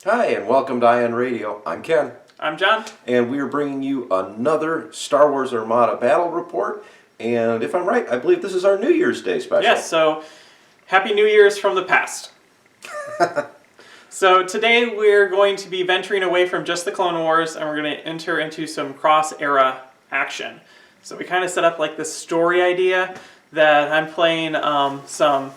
Hi, and welcome to ION Radio. I'm Ken. I'm John. And we are bringing you another Star Wars Armada battle report. And if I'm right, I believe this is our New Year's Day special. Yes, so Happy New Year's from the past. So today we're going to be venturing away from just the Clone Wars, and we're going to enter into some cross-era action. So we kind of set up like this story idea that I'm playing some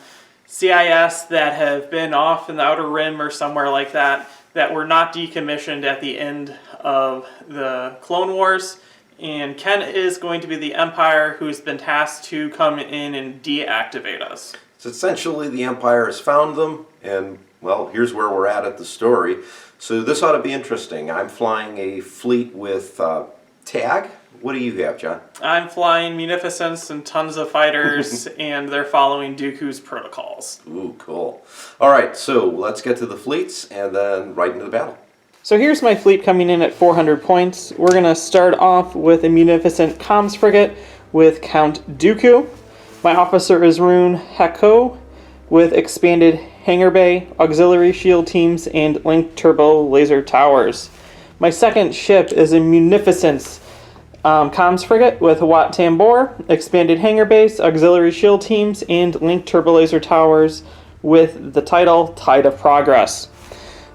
CIS that have been off in the Outer Rim or somewhere like that were not decommissioned at the end of the Clone Wars. And Ken is going to be the Empire who's been tasked to come in and deactivate us. So essentially the Empire has found them, and well, here's where we're at the story. So this ought to be interesting. I'm flying a fleet with Tagge. What do you have, John? I'm flying Munificence and tons of fighters, and they're following Dooku's protocols. Ooh, cool. All right, so let's get to the fleets and then right into the battle. So here's my fleet coming in at 400 points. We're going to start off with a Munificent comms frigate with Count Dooku. My officer is Rune Hako with expanded hangar bay, auxiliary shield teams, and linked turbo laser towers. My second ship is a Munificence comms frigate with Wat Tambor, expanded hangar base, auxiliary shield teams, and linked turbolaser towers with the title Tide of Progress.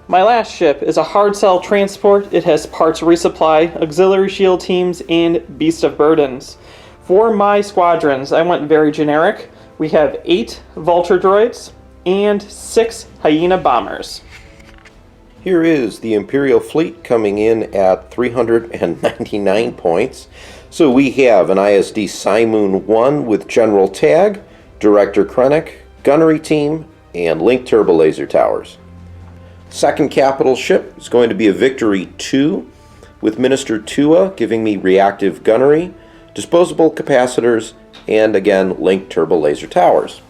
My last ship is a hard cell transport. It has parts resupply, auxiliary shield teams, and beast of burdens. For my squadrons, I went very generic. We have 8 Vulture droids and 6 Hyena bombers. Here is the Imperial fleet coming in at 399 points. So we have an ISD Cymoon 1 with General Tagge, Director Krennic, Gunnery Team, and linked turbolaser towers. Second capital ship is going to be a Victory 2 with Minister Tua giving me reactive gunnery, disposable capacitors, and again linked turbolaser towers.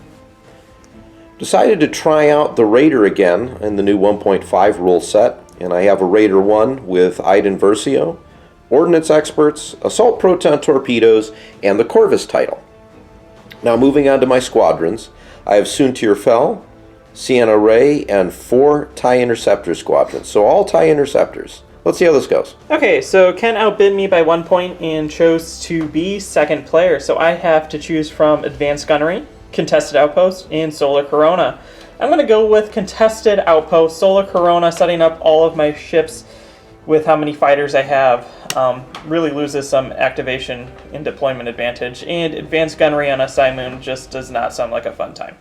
Decided to try out the Raider again in the new 1.5 rule set, and I have a Raider 1 with Iden Versio, Ordnance Experts, Assault Proton Torpedoes, and the Corvus title. Now moving on to my squadrons, I have Soontir Fel, Sienna Ray, and 4 TIE Interceptor squadrons. So all TIE Interceptors. Let's see how this goes. Okay, so Ken outbid me by 1 point and chose to be second player, so I have to choose from Advanced Gunnery, Contested Outpost, and Solar Corona. I'm going to go with Contested Outpost, Solar Corona, setting up all of my ships with how many fighters I have. Really loses some activation and deployment advantage, and Advanced Gunnery on a Cymoon just does not sound like a fun time.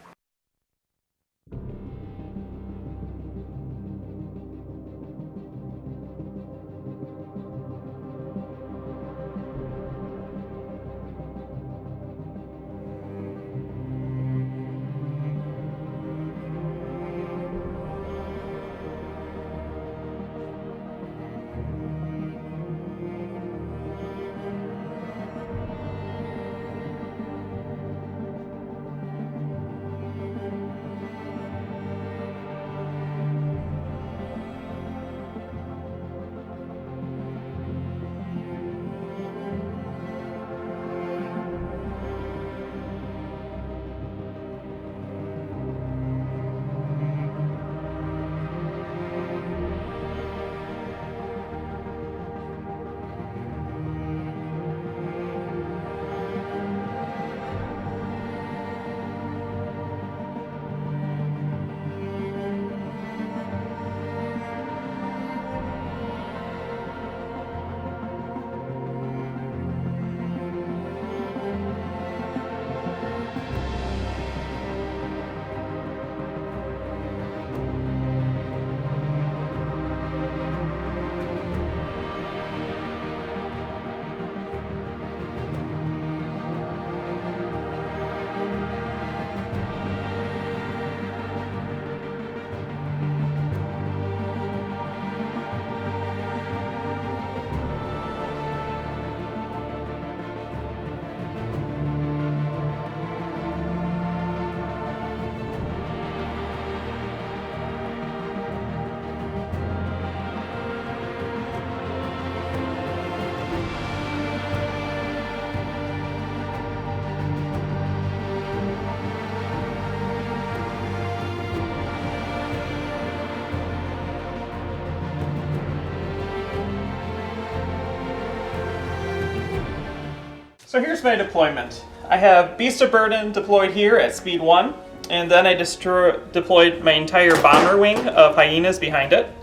So here's my deployment. I have Beast of Burden deployed here at speed 1, and then I deployed my entire bomber wing of hyenas behind it.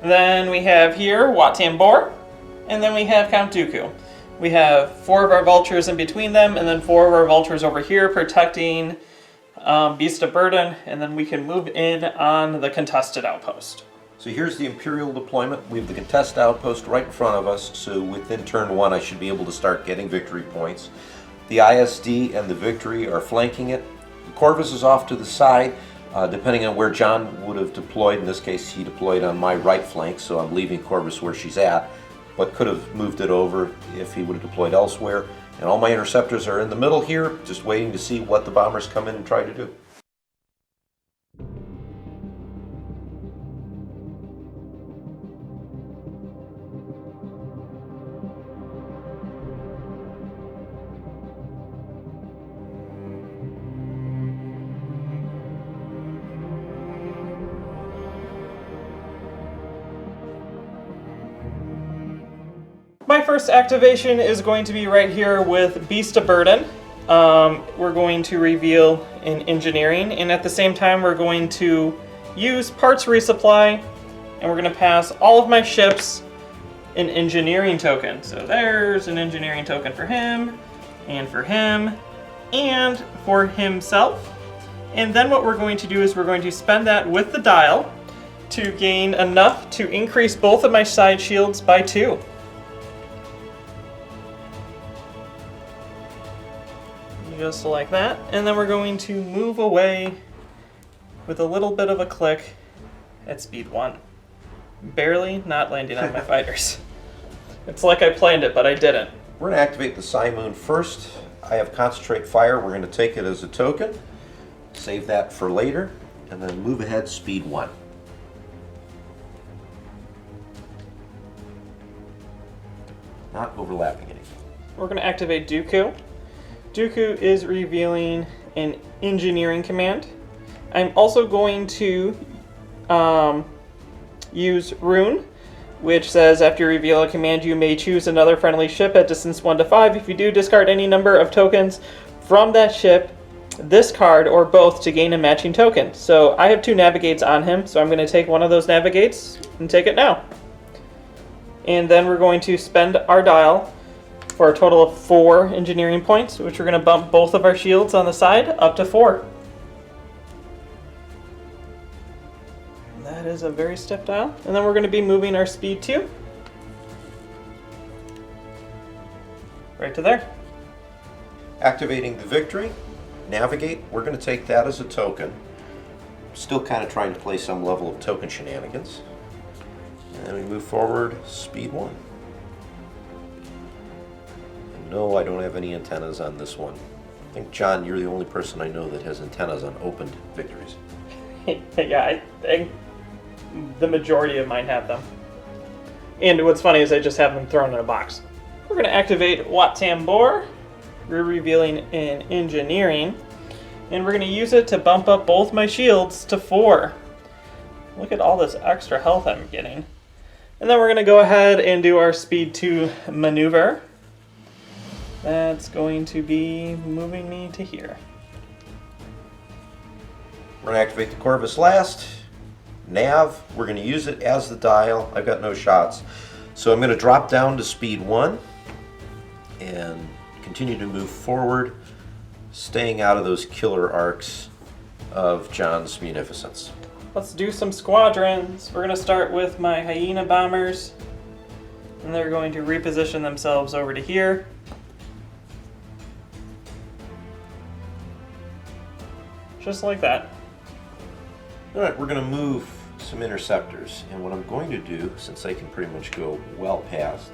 Then we have here Wat Tambor, and then we have Count Dooku. We have 4 of our vultures in between them, and then 4 of our vultures over here protecting Beast of Burden, and then we can move in on the contested outpost. So here's the Imperial deployment. We have the contested outpost right in front of us, so within turn 1 I should be able to start getting victory points. The ISD and the Victory are flanking it. The Corvus is off to the side, depending on where John would have deployed. In this case, he deployed on my right flank, so I'm leaving Corvus where she's at, but could have moved it over if he would have deployed elsewhere. And all my interceptors are in the middle here, just waiting to see what the bombers come in and try to do. My first activation is going to be right here with Beast of Burden. We're going to reveal in engineering, and at the same time we're going to use parts resupply, and we're going to pass all of my ships an engineering token. So there's an engineering token for him, and for himself. And then what we're going to do is we're going to spend that with the dial to gain enough to increase both of my side shields by 2. Just like that, and then we're going to move away with a little bit of a click at speed 1. Barely not landing on my fighters. It's like I planned it, but I didn't. We're going to activate the Cymoon first. I have Concentrate Fire. We're going to take it as a token, save that for later, and then move ahead speed 1. Not overlapping anything. We're going to activate Dooku. Dooku is revealing an engineering command. I'm also going to use Rune, which says after you reveal a command you may choose another friendly ship at distance 1 to 5. If you do, discard any number of tokens from that ship, this card, or both to gain a matching token. So I have 2 navigates on him, so I'm going to take one of those navigates and take it now. And then we're going to spend our dial for a total of 4 engineering points, which we're going to bump both of our shields on the side up to 4. That is a very stiff dial. And then we're going to be moving our speed 2 right to there. Activating the Victory. Navigate. We're going to take that as a token. Still kind of trying to play some level of token shenanigans. And then we move forward, speed 1. No, I don't have any antennas on this one. I think, John, you're the only person I know that has antennas on opened Victories. Yeah, I think the majority of mine have them. And what's funny is I just have them thrown in a box. We're going to activate Wat Tambor. We're revealing in engineering. And we're going to use it to bump up both my shields to 4. Look at all this extra health I'm getting. And then we're going to go ahead and do our speed 2 maneuver. That's going to be moving me to here. We're going to activate the Corvus last. Nav, we're going to use it as the dial. I've got no shots. So I'm going to drop down to speed 1 and continue to move forward, staying out of those killer arcs of John's munificence. Let's do some squadrons. We're going to start with my hyena bombers, and they're going to reposition themselves over to here. Just like that. Alright, we're going to move some interceptors, and what I'm going to do, since they can pretty much go well past,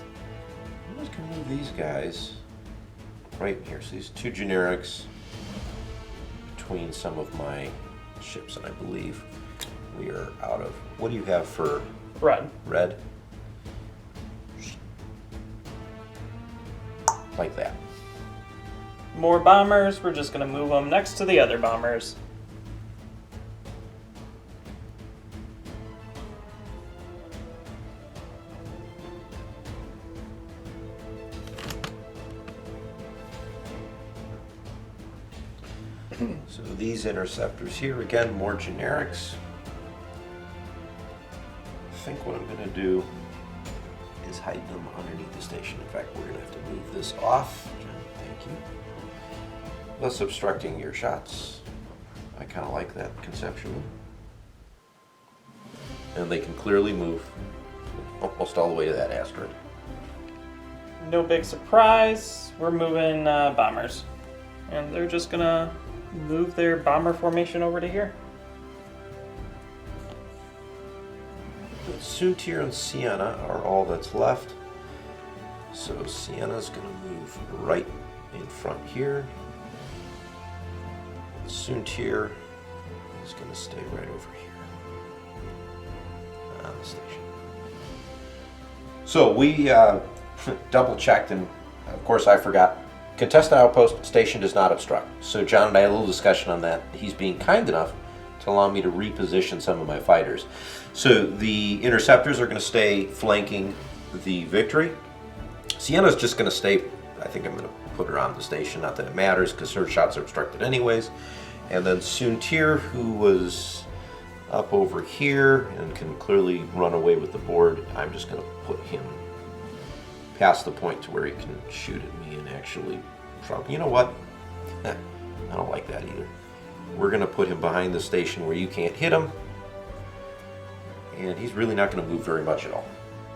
I'm just going to move these guys right here. So these 2 generics between some of my ships, and I believe we are out of... What do you have for... Red. Red? Like that. More bombers, we're just going to move them next to the other bombers. So these interceptors here, again, more generics. I think what I'm going to do is hide them underneath the station. In fact, we're going to have to move this off. Thank you. Thus obstructing your shots. I kind of like that conceptually. And they can clearly move almost all the way to that asteroid. No big surprise, we're moving bombers. And they're just gonna move their bomber formation over to here. Soontir and Sienna are all that's left. So Sienna's going to move right in front here. Soontir is going to stay right over here on the station. So we double checked, and of course I forgot. Contested outpost station does not obstruct. So John and I had a little discussion on that. He's being kind enough to allow me to reposition some of my fighters. So the interceptors are going to stay flanking the Victory. Sienna's just going to stay, I think I'm going to put her on the station, not that it matters because her shots are obstructed anyways. And then Soontir, who was up over here and can clearly run away with the board, I'm just going to put him past the point to where he can shoot at me and actually trouble. You know what? I don't like that either. We're going to put him behind the station where you can't hit him. And he's really not going to move very much at all.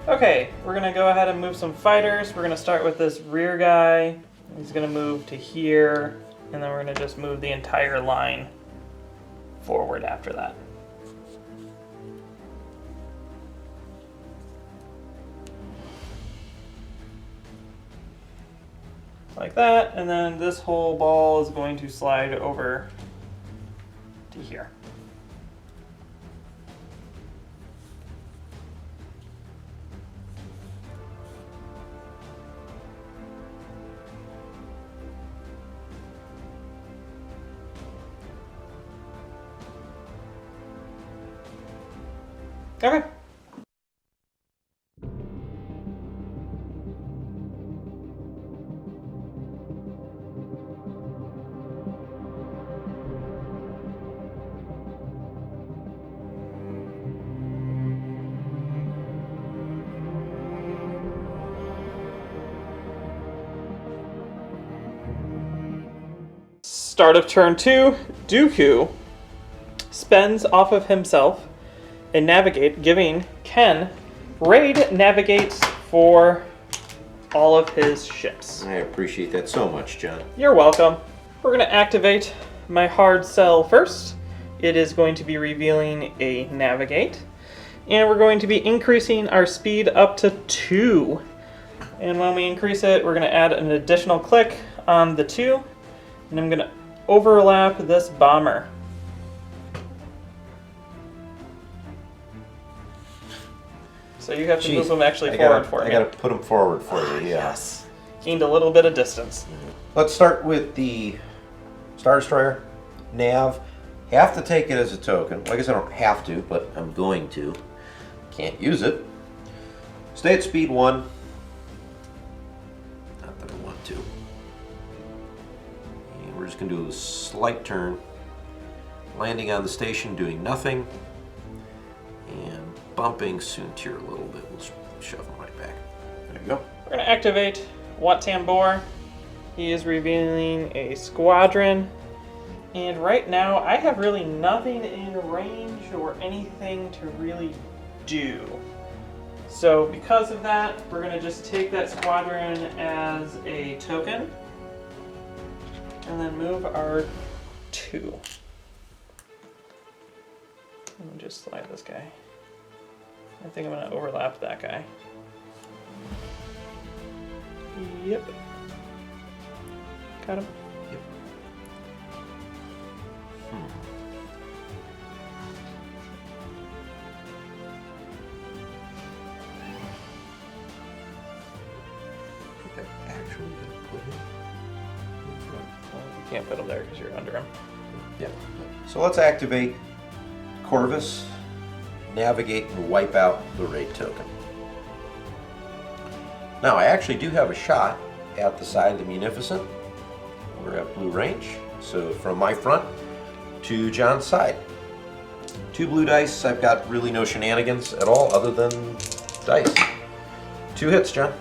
Okay, we're going to go ahead and move some fighters. We're going to start with this rear guy. He's going to move to here. And then we're going to just move the entire line forward after that. Like that, and then this whole ball is going to slide over to here. Okay. Start of turn 2, Dooku spends off of himself a navigate, giving Ken raid navigates for all of his ships. I appreciate that so much, John. You're welcome. We're going to activate my hard sell first. It is going to be revealing a navigate. And we're going to be increasing our speed up to 2. And when we increase it, we're going to add an additional click on the 2. And I'm going to overlap this bomber. So you have to move them actually forward for me. I gotta put them forward for you, yeah. Yes. Gained a little bit of distance. Let's start with the Star Destroyer. Nav. Have to take it as a token. Well, I guess I don't have to, but I'm going to. Can't use it. Stay at speed 1. Not that I want to. And we're just going to do a slight turn. Landing on the station, doing nothing. And bumping Soontir a little bit. We'll shove him right back. There you go. We're going to activate Wat Tambor. He is revealing a squadron. And right now, I have really nothing in range or anything to really do. So because of that, we're going to just take that squadron as a token. And then move our 2. Let me just slide this guy. I think I'm going to overlap that guy. Yep. Got him. Yep. I think I actually going to put him in front. Well, you can't put him there because you're under him. Yeah. So let's activate Corvus, navigate, and wipe out the raid token. Now, I actually do have a shot at the side of the Munificent. We're at blue range. So from my front, to John's side. 2 blue dice. I've got really no shenanigans at all other than dice. 2 hits, John.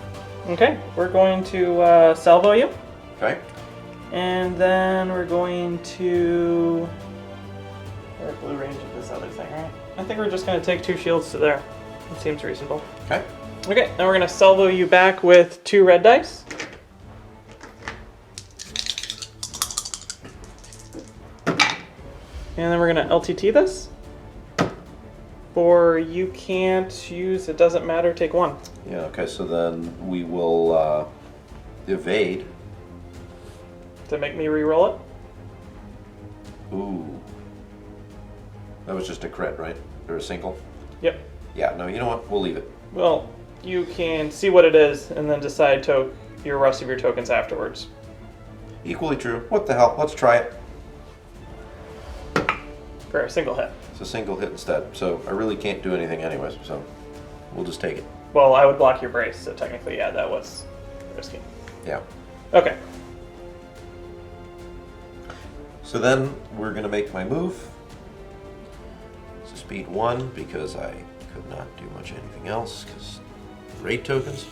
Okay, we're going to salvo you. Okay. And then we're going to... We're at blue range of this other thing, right? I think we're just going to take 2 shields to there. It seems reasonable. Okay. Okay, now we're going to salvo you back with 2 red dice. And then we're going to LTT this. Or you can't use, it doesn't matter, take 1. Yeah, okay, so then we will evade. To make me re-roll it? Ooh. That was just a crit, right? Or a single? Yep. Yeah, no, you know what? We'll leave it. Well, you can see what it is and then decide your rest of your tokens afterwards. Equally true. What the hell? Let's try it. For a single hit. It's a single hit instead, so I really can't do anything anyways, so we'll just take it. Well, I would block your brace, so technically, yeah, that was risky. Yeah. Okay. So then we're going to make my move. It's a speed 1 because I could not do much anything else because raid tokens.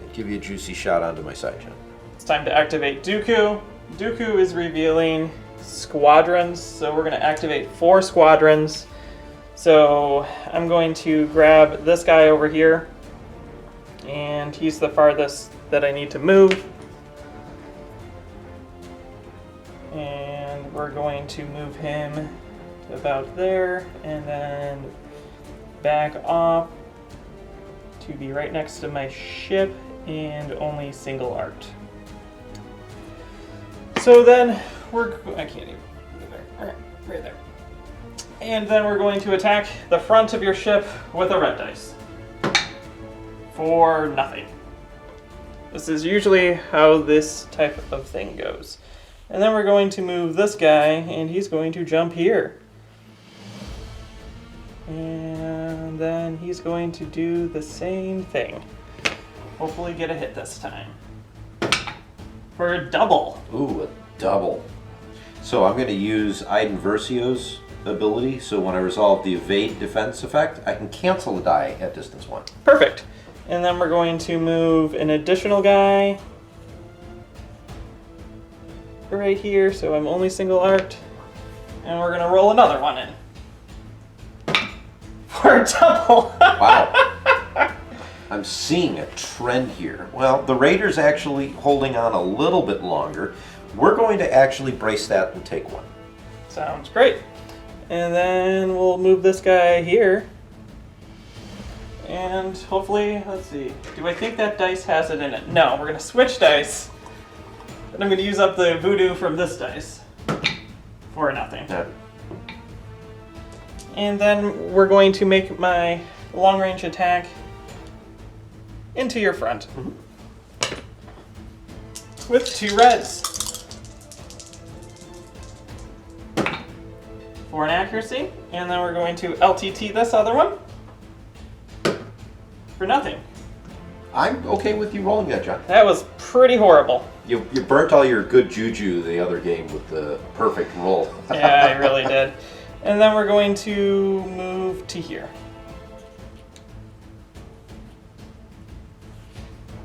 And give you a juicy shot onto my side, John. It's time to activate Dooku. Dooku is revealing squadrons, so we're going to activate 4 squadrons. So I'm going to grab this guy over here, and he's the farthest that I need to move. And we're going to move him to about there, and then back off to be right next to my ship, and only single art. So then I can't even go there. Alright, right there. And then we're going to attack the front of your ship with a red dice. For nothing. This is usually how this type of thing goes. And then we're going to move this guy, and he's going to jump here. And then he's going to do the same thing. Hopefully get a hit this time. For a double. Ooh, a double. So I'm going to use Iden Versio's ability, so when I resolve the evade defense effect, I can cancel the die at distance 1. Perfect. And then we're going to move an additional guy right here, so I'm only single art. And we're going to roll another one in. For a double. Wow. I'm seeing a trend here. Well, the Raiders actually holding on a little bit longer. We're going to actually brace that and take 1. Sounds great. And then we'll move this guy here. And hopefully, let's see. Do I think that dice has it in it? No, we're going to switch dice. And I'm going to use up the voodoo from this dice. For nothing. Yeah. And then we're going to make my long-range attack into your front. With 2 reds. For an accuracy. And then we're going to LTT this other one. For nothing. I'm okay with you rolling that, John. That was pretty horrible. You burnt all your good juju the other game with the perfect roll. Yeah, I really did. And then we're going to move to here.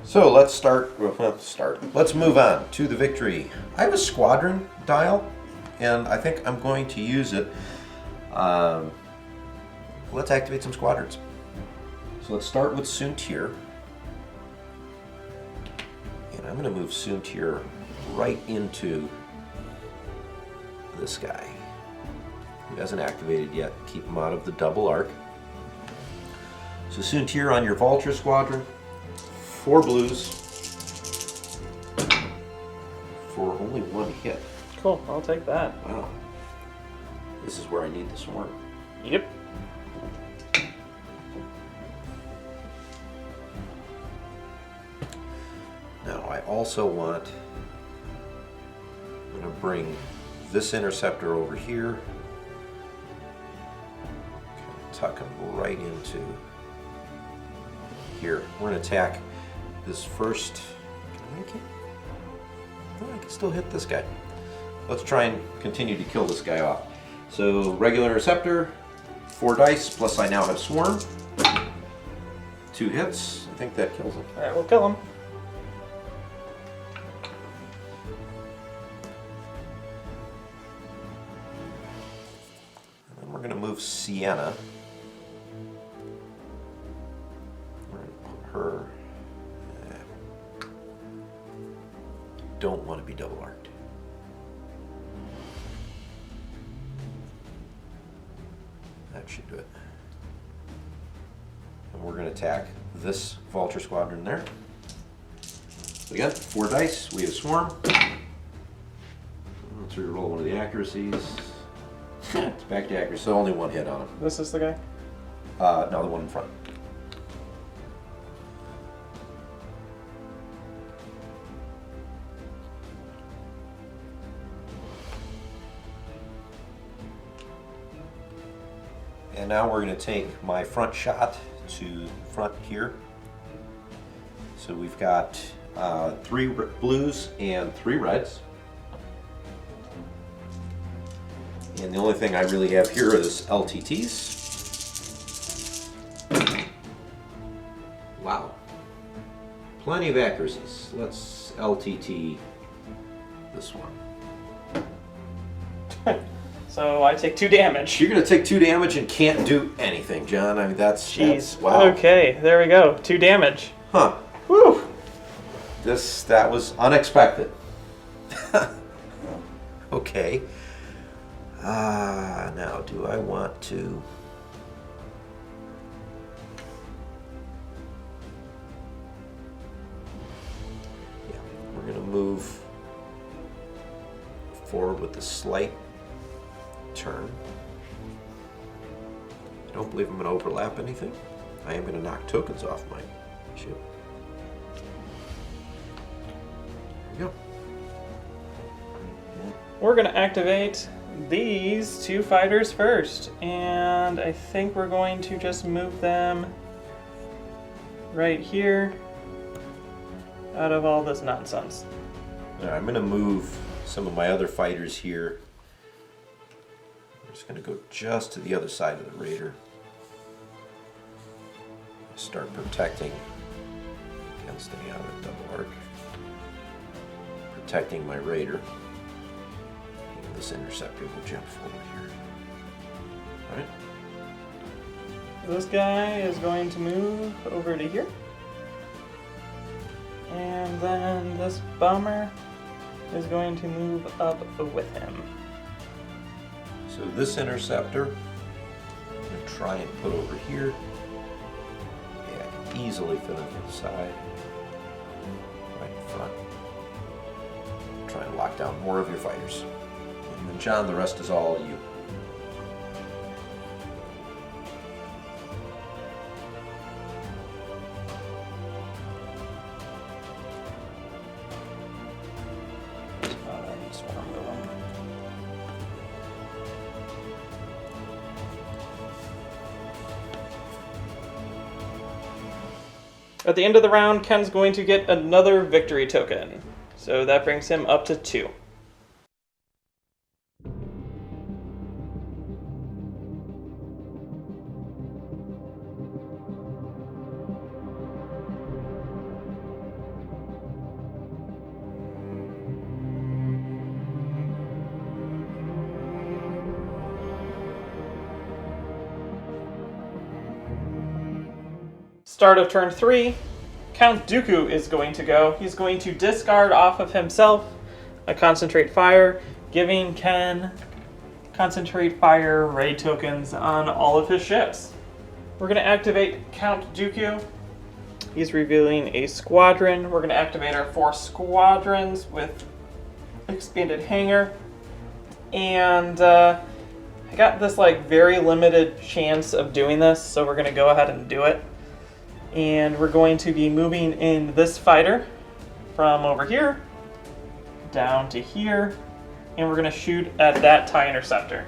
So let's Let's move on to the victory. I have a squadron dial, and I think I'm going to use it. Let's activate some squadrons. So let's start with Soontir. And I'm going to move Soontir right into this guy, who hasn't activated yet. Keep him out of the double arc. So Soontir on your Vulture squadron. 4 blues for only 1 hit. Cool, I'll take that. Wow. This is where I need the swarm. Yep. Now I also want, I'm going to bring this Interceptor over here. Tuck him right into here. We're going to attack this first. Can I make it? No, I can still hit this guy. let's try and continue to kill this guy off. So regular Interceptor, 4 dice, plus I now have Swarm. 2 hits. I think that kills him. Alright, we'll kill him. And then we're going to move Sienna. We're going to put her... don't want to be double arced. That should do it. And we're going to attack this Vulture Squadron there. So again, 4 dice. We have Swarm. Let's reroll one of the accuracies. It's back to accuracy. So only 1 hit on him. This is the guy? No, the one in front. And now we're going to take my front shot to front here. So we've got 3 blues and 3 reds. And the only thing I really have here is LTTs. Wow. Plenty of accuracies. Let's LTT this one. So I take 2 damage. You're going to take 2 damage and can't do anything, John. I mean, that's wow. Okay, there we go. 2 damage. Huh. Whew. That was unexpected. Okay. Now, do I want to... Yeah, we're going to move forward with a slight turn. I don't believe I'm going to overlap anything. I am going to knock tokens off my ship. There we go. We're going to activate these 2 fighters first, and I think we're going to just move them right here out of all this nonsense. All right, I'm going to move some of my other fighters here. I'm just going to go just to the other side of the Raider. Start protecting against any other double arc. Protecting my Raider. And this Interceptor will jump forward here. Alright. This guy is going to move over to here. And then this bomber is going to move up with him. So this Interceptor, I'm going to try and put over here. Yeah, I can easily fit on the side. Right in front. Try and lock down more of your fighters. And then John, the rest is all you. At the end of the round, Ken's going to get another victory token. So that brings him up to 2. Start of turn 3, Count Dooku is going to go. He's going to discard off of himself a Concentrate Fire, giving Ken Concentrate Fire raid tokens on all of his ships. We're going to activate Count Dooku. He's revealing a squadron. We're going to activate our 4 squadrons with expanded hangar. And I got this very limited chance of doing this, so we're going to go ahead and do it. And we're going to be moving in this fighter from over here down to here, and we're going to shoot at that TIE Interceptor.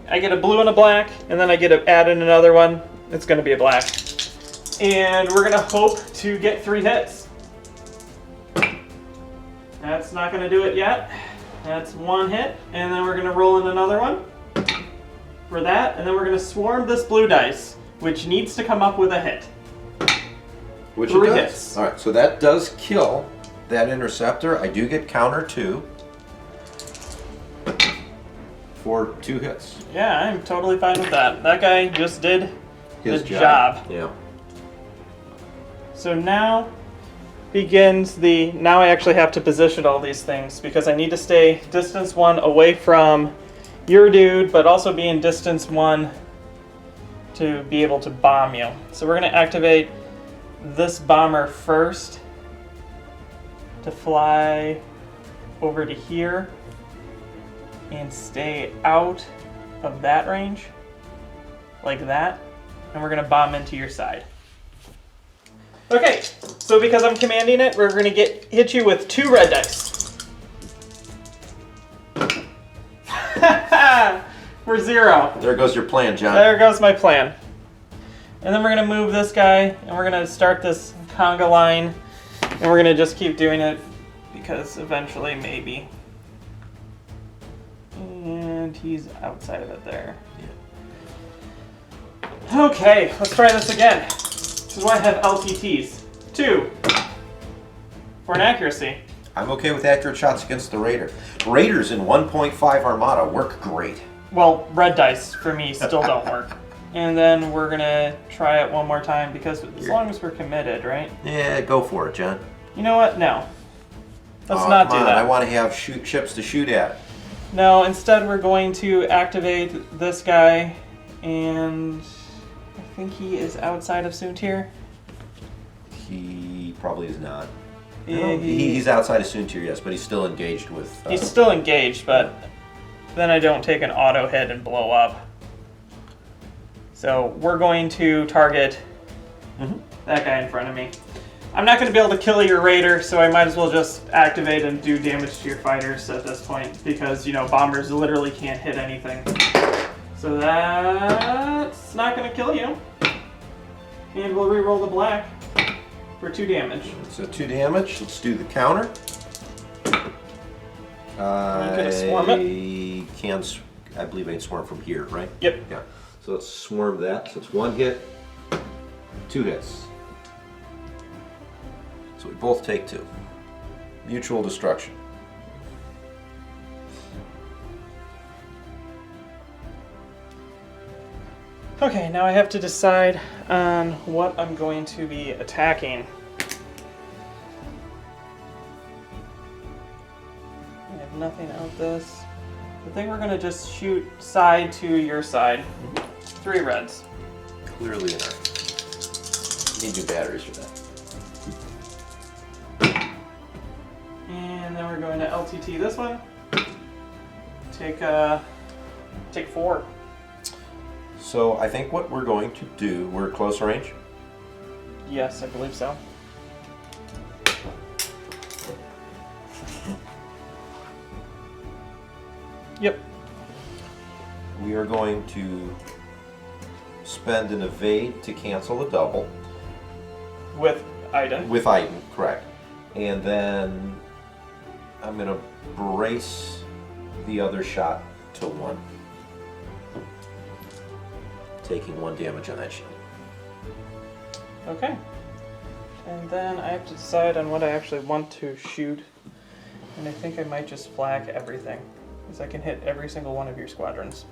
I get a blue and a black, and then I get to add in another one. It's going to be a black. And we're going to hope to get 3 hits. That's not going to do it yet. That's one hit, and then we're going to roll in another one for that, and then we're going to swarm this blue dice, which needs to come up with a hit. Which 3 it does. hits. All right, so that does kill that Interceptor. I do get counter 2 for 2 hits. Yeah, I'm totally fine with that. That guy just did His the job. Yeah. So now begins the... Now I actually have to position all these things because I need to stay distance 1 away from your dude, but also be in distance 1 to be able to bomb you. So we're going to activate this bomber first to fly over to here and stay out of that range, like that, and we're going to bomb into your side. Okay, so because I'm commanding it, we're going to hit you with 2 red dice. We're 0. There goes your plan, John. There goes my plan. And then we're going to move this guy, and we're going to start this conga line, and we're going to just keep doing it, because eventually, maybe. And he's outside of it there. Yeah. Okay, let's try this again. This is why I have LTTs. 2 for an accuracy. I'm okay with accurate shots against the Raider. Raiders in 1.5 Armada work great. Well, red dice for me still don't work. And then we're gonna try it one more time because as long as we're committed, right? Yeah, go for it, John. You know what? No. Let's not do that. I want to have ships to shoot at. No, instead we're going to activate this guy, and I think he is outside of Soontir. He probably is not. Yeah, No, he's outside of Soontir, yes, but he's still engaged with... He's still engaged, but then I don't take an auto hit and blow up. So we're going to target that guy in front of me. I'm not going to be able to kill your raider, so I might as well just activate and do damage to your fighters at this point, because, you know, bombers literally can't hit anything. So that's not going to kill you. And we'll re-roll the black for 2 damage. So 2 damage. Let's do the counter. I'm going to swarm it. I believe I can swarm from here, right? Yep. Yeah. So let's swarm that. So it's 1 hit, 2 hits. So we both take 2. Mutual destruction. Okay, now I have to decide on what I'm going to be attacking. I have nothing out this. I think we're going to just shoot side to your side. 3 reds. Clearly an art. Need new batteries for that. And then we're going to LTT this one. Take 4. So I think what we're going to do, we're close range. Yes, I believe so. Yep. We are going to spend an evade to cancel the double. With Iden. With Iden, correct. And then I'm going to brace the other shot to 1. Taking 1 damage on that shield. Okay. And then I have to decide on what I actually want to shoot. And I think I might just flag everything, because I can hit every single one of your squadrons.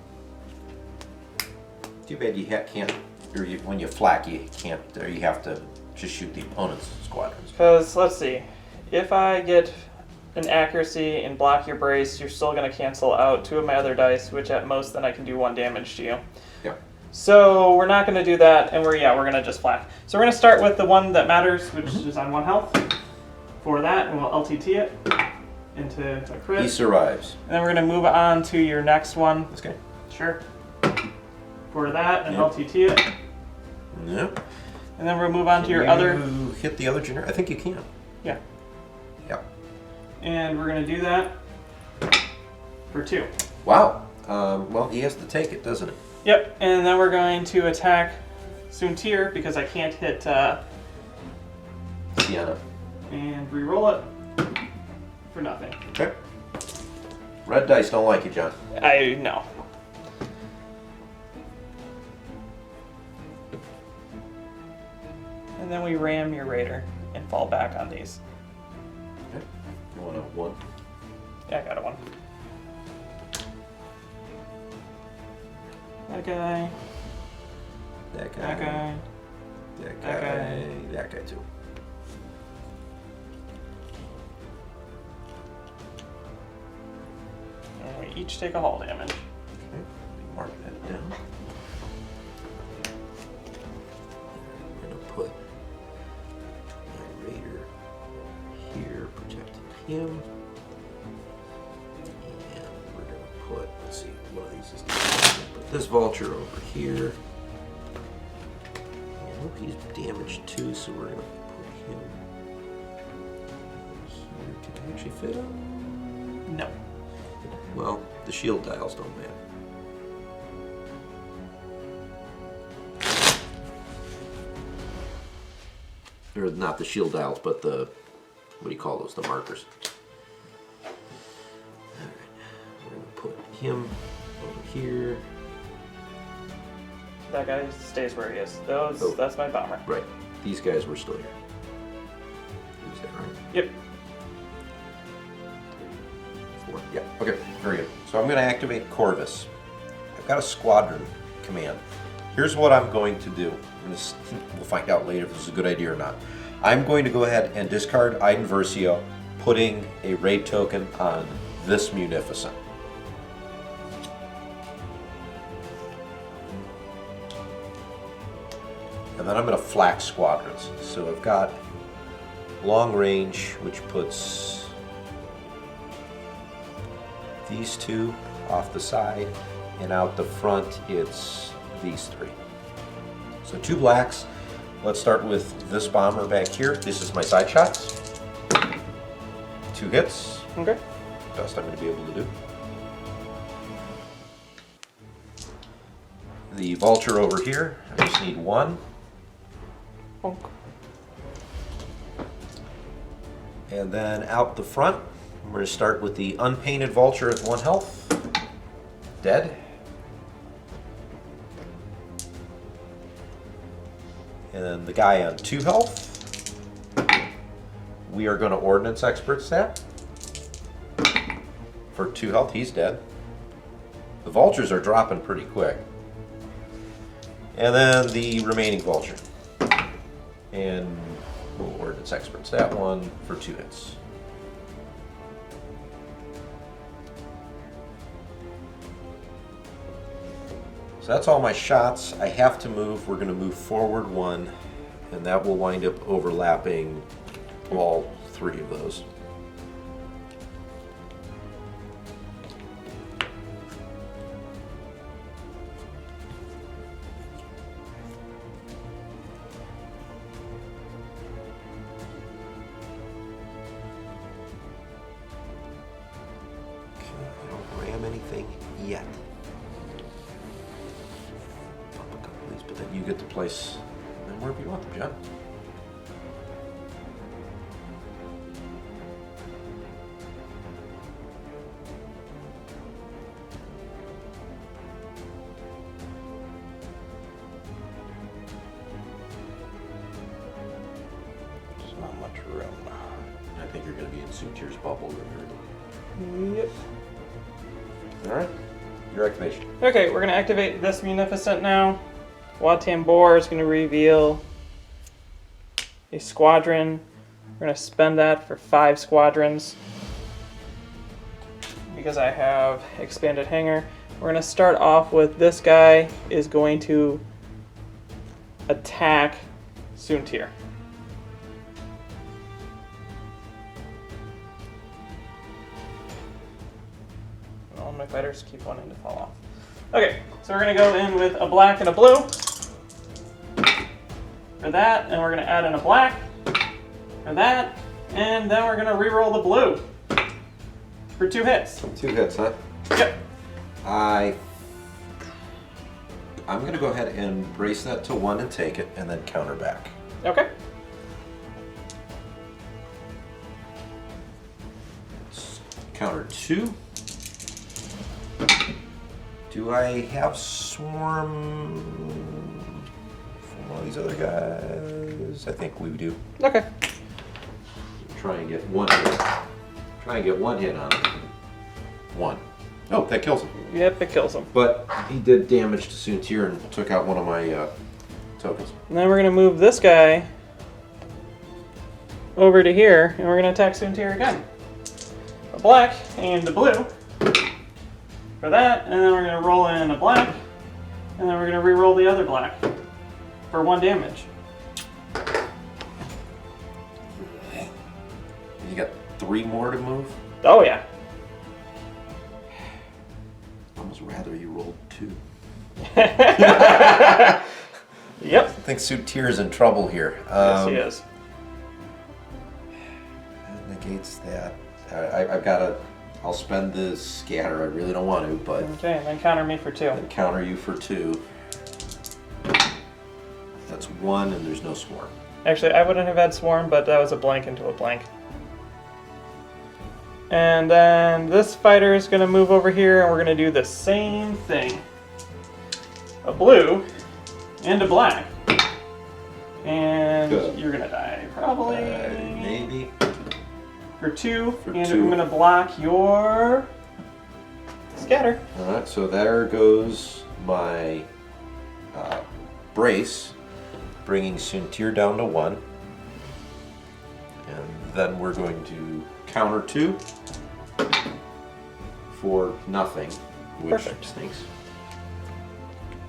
Too bad you can't, or when you flak, you can't, or you have to just shoot the opponent's squadrons. Because, let's see, if I get an accuracy and block your brace, you're still going to cancel out 2 of my other dice, which at most then I can do 1 damage to you. Yeah. So we're not going to do that, and we're going to just flak. So we're going to start with the one that matters, which is on 1 health. For that, and we'll LTT it into a crit. He survives. And then we're going to move on to your next one. This guy? Sure. For that, and Yep. LTT it. Yep. And then we'll move on to your You other... hit the other generic? I think you can. Yeah. Yep. And we're going to do that for 2. Wow. Well, he has to take it, doesn't it? Yep, and then we're going to attack Soontir because I can't hit Sienna. and re-roll it for nothing. Okay. Red dice don't like you, John. I know. And then we ram your raider and fall back on these. Okay. You want a 1? Yeah, I got a 1. That guy. That guy. That guy. That guy. That guy. That guy too. And we each take a hull damage. Okay. Mark that down. I'm gonna put my raider here, protecting him. And we're gonna put, let's see, one of these is put this vulture over here. And he's damaged too, so we're gonna put him here. Can I actually fit him? No. Well, the shield dials don't matter. Or not the shield dials, but the, what do you call those, the markers. Alright, we're going to put him over here. That guy stays where he is. That's my bomber. Right, these guys were still here. Is that right? Yep. 4. Yeah, okay, very good. So I'm going to activate Corvus. I've got a squadron command. Here's what I'm going to do. We'll find out later if this is a good idea or not. I'm going to go ahead and discard Iden Versio, putting a raid token on this Munificent. And then I'm going to flak squadrons. So I've got long range, which puts these 2 off the side, and out the front it's these 3. So 2 blacks. Let's start with this bomber back here. This is my side shots. 2 hits. Okay. Best I'm going to be able to do. The vulture over here, I just need 1. Bonk. And then out the front, we're going to start with the unpainted vulture at 1 health. Dead. And then the guy on 2 health. We are going to Ordnance Experts that. For 2 health, he's dead. The vultures are dropping pretty quick. And then the remaining vulture. And we'll Ordnance Experts that one for 2 hits. So that's all my shots. I have to move. We're going to move forward 1, and that will wind up overlapping all 3 of those. Okay, I don't ram anything yet. But then you get to place them wherever you want them, John. There's not much room. I think you're going to be in Sutier's bubble room. Yep. Alright, your activation. Okay, we're going to activate this Munificent now. Watam Bor is going to reveal a squadron. We're going to spend that for 5 squadrons because I have expanded hangar. We're going to start off with this guy is going to attack Soontir. All my fighters keep wanting to fall off. Okay, so we're going to go in with a black and a blue for that, and we're going to add in a black for that, and then we're going to re-roll the blue for 2 hits. 2 hits, huh? Yep. I'm going to go ahead and brace that to 1 and take it, and then counter back. Okay. Counter 2. Do I have swarm from one of these other guys? I think we do. Okay. Try and get one hit. Try and get one hit on him. One. Oh, that kills him. Yep, it kills him. But he did damage to Soontir and took out one of my tokens. And then we're going to move this guy over to here, and we're going to attack Soontir again. A black and a blue for that, and then we're going to roll in a black, and then we're going to re-roll the other black for 1 damage. You got 3 more to move? Oh, yeah. Almost rather you rolled 2. Yep. I think Soontir's in trouble here. Yes, he is. That negates that. I've got to... I'll spend this scatter. I really don't want to, but... Okay, and then counter me for 2. Then counter you for 2. That's 1, and there's no swarm. Actually, I wouldn't have had swarm, but that was a blank into a blank. And then this fighter is going to move over here, and we're going to do the same thing. A blue and a black. And Good. you're going to die, probably. Maybe. For 2, and 2. I'm going to block your scatter. Alright, so there goes my brace, bringing Soontir down to 1. And then we're going to counter 2 for nothing, which Perfect. stinks.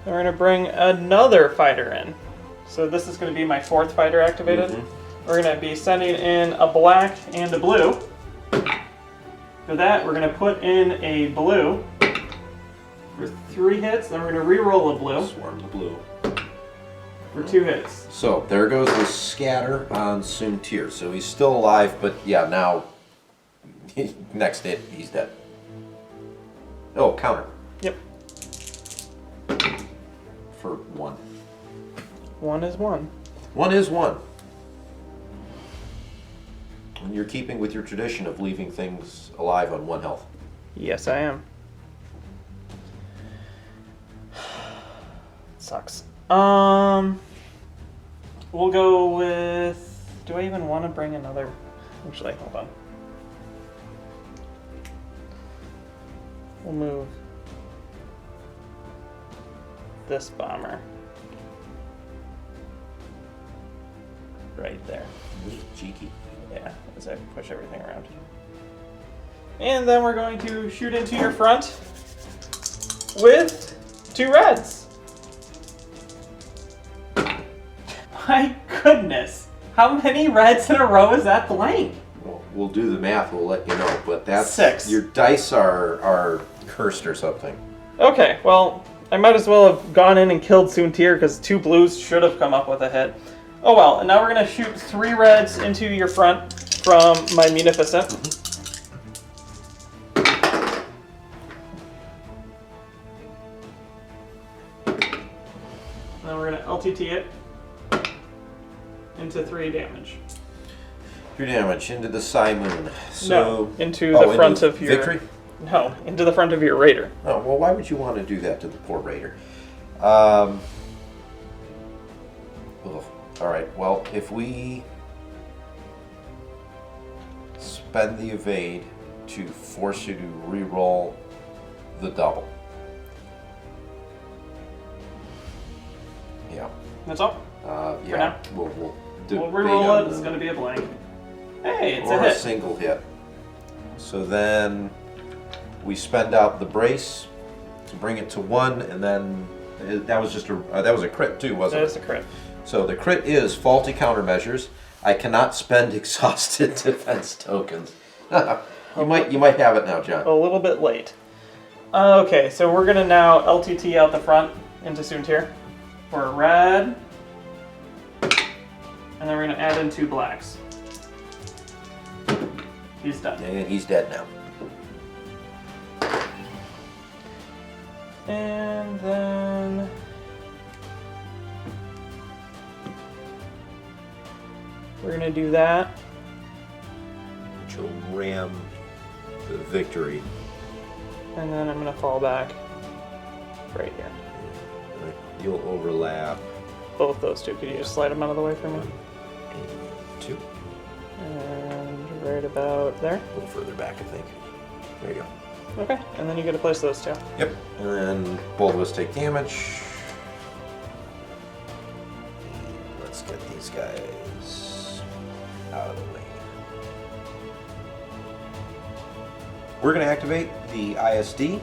And we're going to bring another fighter in. So this is going to be my 4th fighter activated. Mm-hmm. We're going to be sending in a black and a blue. For that, we're going to put in a blue for 3 hits. Then we're going to re-roll a blue Swarm the blue. for 2 hits. So there goes the scatter on Soontir. So he's still alive, but yeah, now next hit he's dead. Oh, counter Yep. for 1. 1 is 1. 1 is 1. And you're keeping with your tradition of leaving things alive on 1 health. Yes, I am. Sucks. We'll go with... Do I even want to bring another... Actually, hold on. We'll move this bomber right there. Cheeky. Yeah, as I push everything around. And then we're going to shoot into your front with 2 reds. My goodness. How many reds in a row is that blank? Well, we'll do the math, we'll let you know, but that's... 6. Your dice are cursed or something. Okay, well, I might as well have gone in and killed Soontir because 2 blues should have come up with a hit. Oh well, and now we're going to shoot 3 reds into your front from my Munificent. Then we're going to LTT it into 3 damage. 3 damage into the Cymoon. So, No, into the front into of your... Victory? No, into the front of your Raider. Oh, well, why would you want to do that to the poor Raider? Alright, well, if we spend the evade to force you to re-roll the double. Yeah. That's all. Yeah. now? We'll We'll re-roll it. It's going to be a blank. Hey, it's or a hit. single hit. So then we spend out the brace to bring it to 1, and then that was just that was a crit too, wasn't it? That's a crit. So the crit is faulty countermeasures. I cannot spend exhausted defense tokens. you might have it now, John. A little bit late. Okay, so we're going to now LTT out the front into Soontir for a red. And then we're going to add in 2 blacks. He's done. And he's dead now. And then... we're going to do that. Which will ram the victory. And then I'm going to fall back. right here. You'll overlap Both those two. Could you just slide them out of the way for me? 2. And right about there. A little further back, I think. There you go. Okay, and then you get to place those two. Yep. And then both of us take damage. Let's get these guys out of the way. We're going to activate the ISD.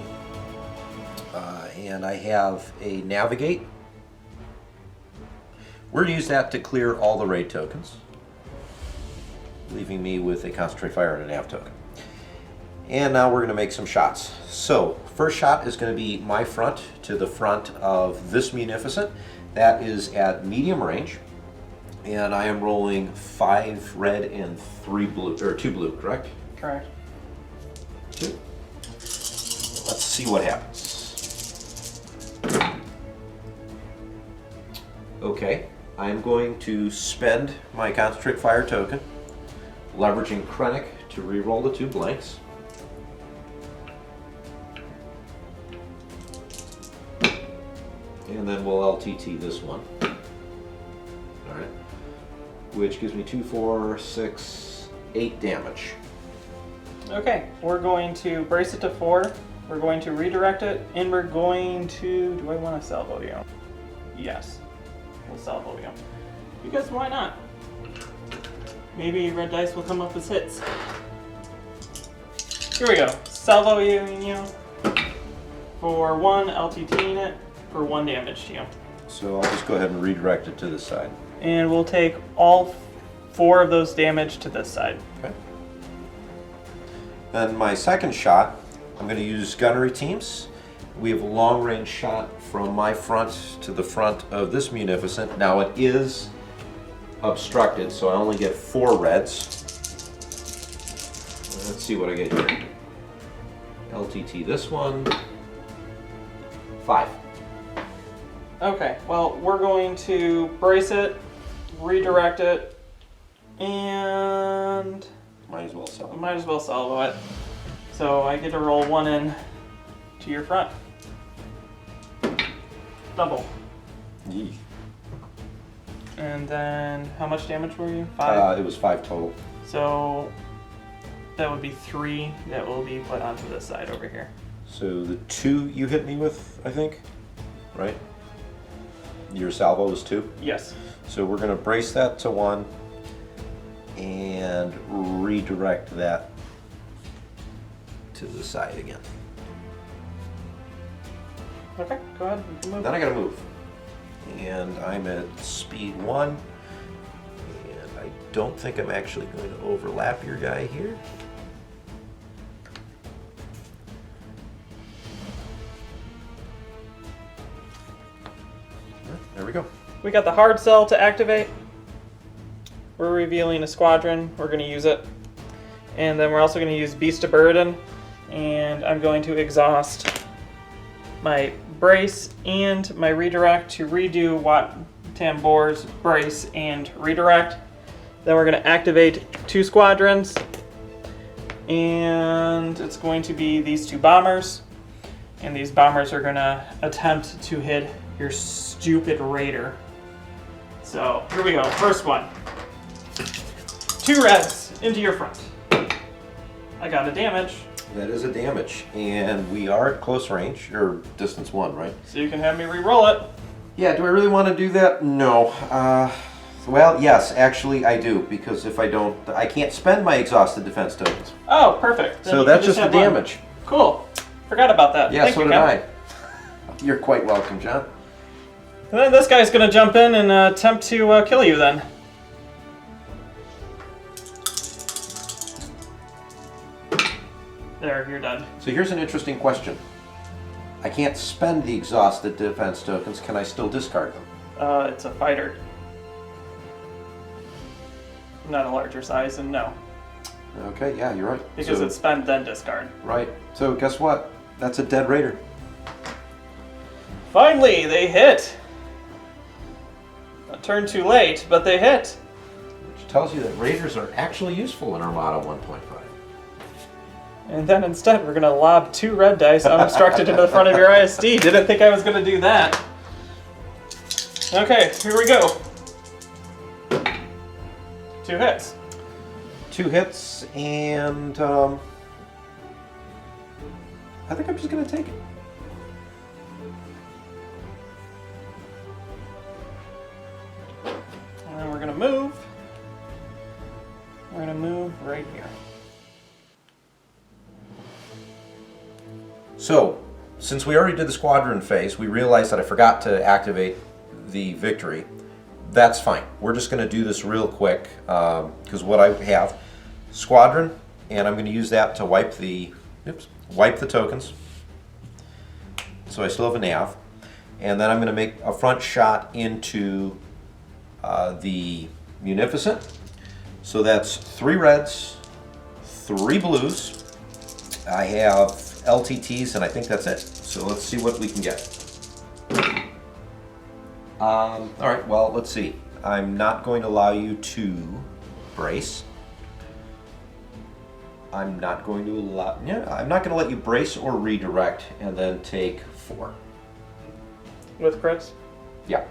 And I have a navigate. We're going to use that to clear all the raid tokens, leaving me with a concentrate fire and a nav token. And now we're going to make some shots. So, first shot is going to be my front to the front of this Munificent. That is at medium range. And I am rolling 5 red and 3 blue, or 2 blue, correct? Correct. 2. Let's see what happens. Okay, I'm going to spend my concentrate fire token, leveraging Krennic to reroll the 2 blanks. And then we'll LTT this one. Alright. Which gives me 2, 4, 6, 8 damage. Okay, we're going to brace it to 4. We're going to redirect it, and we're going to... Do I want to salvo you? Yes. We'll salvo you. Because why not? Maybe red dice will come up as hits. Here we go. Salvo you for 1, LTTing it for 1 damage to you. So I'll just go ahead and redirect it to this side. And we'll take all 4 of those damage to this side. Okay. Then my second shot, I'm going to use Gunnery Teams. We have a long range shot from my front to the front of this Munificent. Now it is obstructed, so I only get 4 reds. Let's see what I get here. LTT this one. 5. Okay, well, we're going to brace it, redirect it, and Might as well salvo. might as well salvo it. So I get to roll 1 in to your front. Double. Yee. And then, how much damage were you? 5? It was 5 total. So that would be 3 that will be put onto this side over here. So the 2 you hit me with, I think, right? Your salvo was 2? Yes. So we're going to brace that to 1 and redirect that to the side again. Okay, go ahead. You can move. Then I got to move. And I'm at speed 1. And I don't think I'm actually going to overlap your guy here. There we go. We got the hard cell to activate. We're revealing a squadron. We're going to use it. And then we're also going to use Beast of Burden. And I'm going to exhaust my brace and my redirect to redo Wat Tambor's brace and redirect. Then we're going to activate 2 squadrons. And it's going to be these 2 bombers. And these bombers are going to attempt to hit your stupid raider. So here we go. First one. 2 reds into your front. I got a damage. That is a damage. And we are at close range, or distance 1, right? So you can have me re-roll it. Yeah, do I really want to do that? No. Well, yes, actually I do, because if I don't, I can't spend my exhausted defense tokens. Oh, perfect. Then So you that's can just the have one. damage. Cool. Forgot about that. Yeah, Thank so you, did Ken. I. You're quite welcome, John. And then this guy's going to jump in and attempt to kill you then. There, you're done. So here's an interesting question. I can't spend the exhausted defense tokens. Can I still discard them? It's a fighter. Not a larger size, and no. Okay, yeah, you're right. Because So- it's spend, then discard. Right. So guess what? That's a dead raider. Finally, they hit! A turn too late, but they hit. Which tells you that raiders are actually useful in Armada 1.5. And then instead, we're going to lob 2 red dice unobstructed into the front of your ISD. Didn't think I was going to do that. Okay, here we go. 2 hits. 2 hits, and I think I'm just going to take it. And then we're going to move. We're going to move right here. So, since we already did the squadron phase, we realized that I forgot to activate the victory. That's fine. We're just going to do this real quick because what I have, squadron, and I'm going to use that to wipe the tokens. So I still have a nav, and then I'm going to make a front shot into the Munificent. So that's 3 reds, 3 blues. I have LTTs, and I think that's it. So let's see what we can get. All right, well, let's see. I'm not going to allow you to brace. I'm not going to I'm not going to let you brace or redirect and then take 4. With crits? Yeah.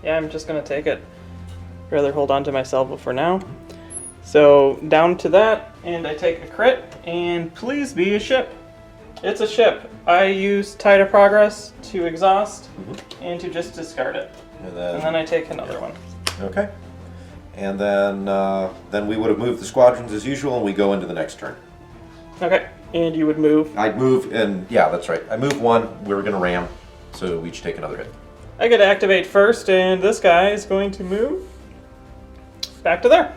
Yeah, I'm just going to take it. Rather hold on to my salvo for now. So, down to that, and I take a crit, and please be a ship. It's a ship. I use Tide of Progress to exhaust and to just discard it. And then I take another one. Okay. And then we would have moved the squadrons as usual, and we go into the next turn. Okay. And you would move. I'd move, and yeah, that's right. I move 1. We were going to ram, so we each take another hit. I get to activate first, and this guy is going to move back to there.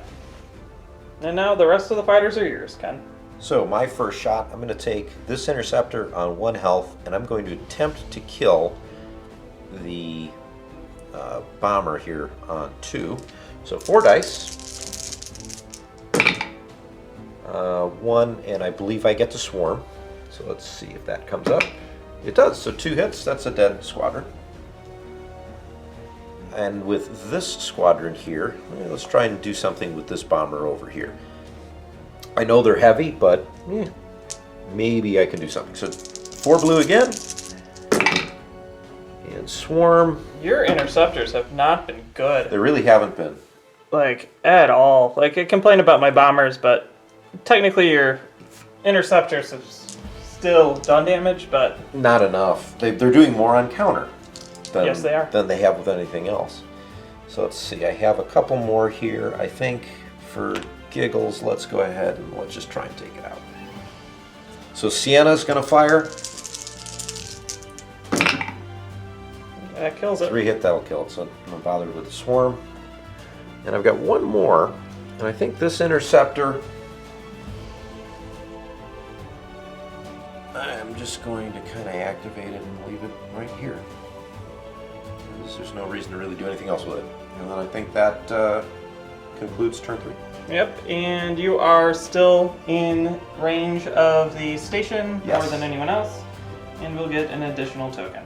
And now the rest of the fighters are yours, Ken. So my first shot, I'm going to take this Interceptor on 1 health, and I'm going to attempt to kill the bomber here on 2. So 4 dice. 1, and I believe I get to swarm. So let's see if that comes up. It does. So 2 hits. That's a dead squadron. And with this squadron here, let's try and do something with this bomber over here. I know they're heavy, but maybe I can do something. So 4 blue again. And swarm. Your interceptors have not been good. They really haven't been. Like, at all. Like, I complain about my bombers, but technically your interceptors have still done damage, but... Not enough. They're doing more on counter yes, they are. than they have with anything else. So let's see. I have a couple more here. I think for giggles, let's go ahead and let's just try and take it out. So Sienna's going to fire. That kills it. 3 hit, that'll kill it. So I'm not bothered with the swarm. And I've got 1 more. And I think this Interceptor, I'm just going to kind of activate it and leave it right here. There's no reason to really do anything else with it. And then I think that concludes turn 3. Yep, and you are still in range of the station Yes. more than anyone else, and we'll get an additional token.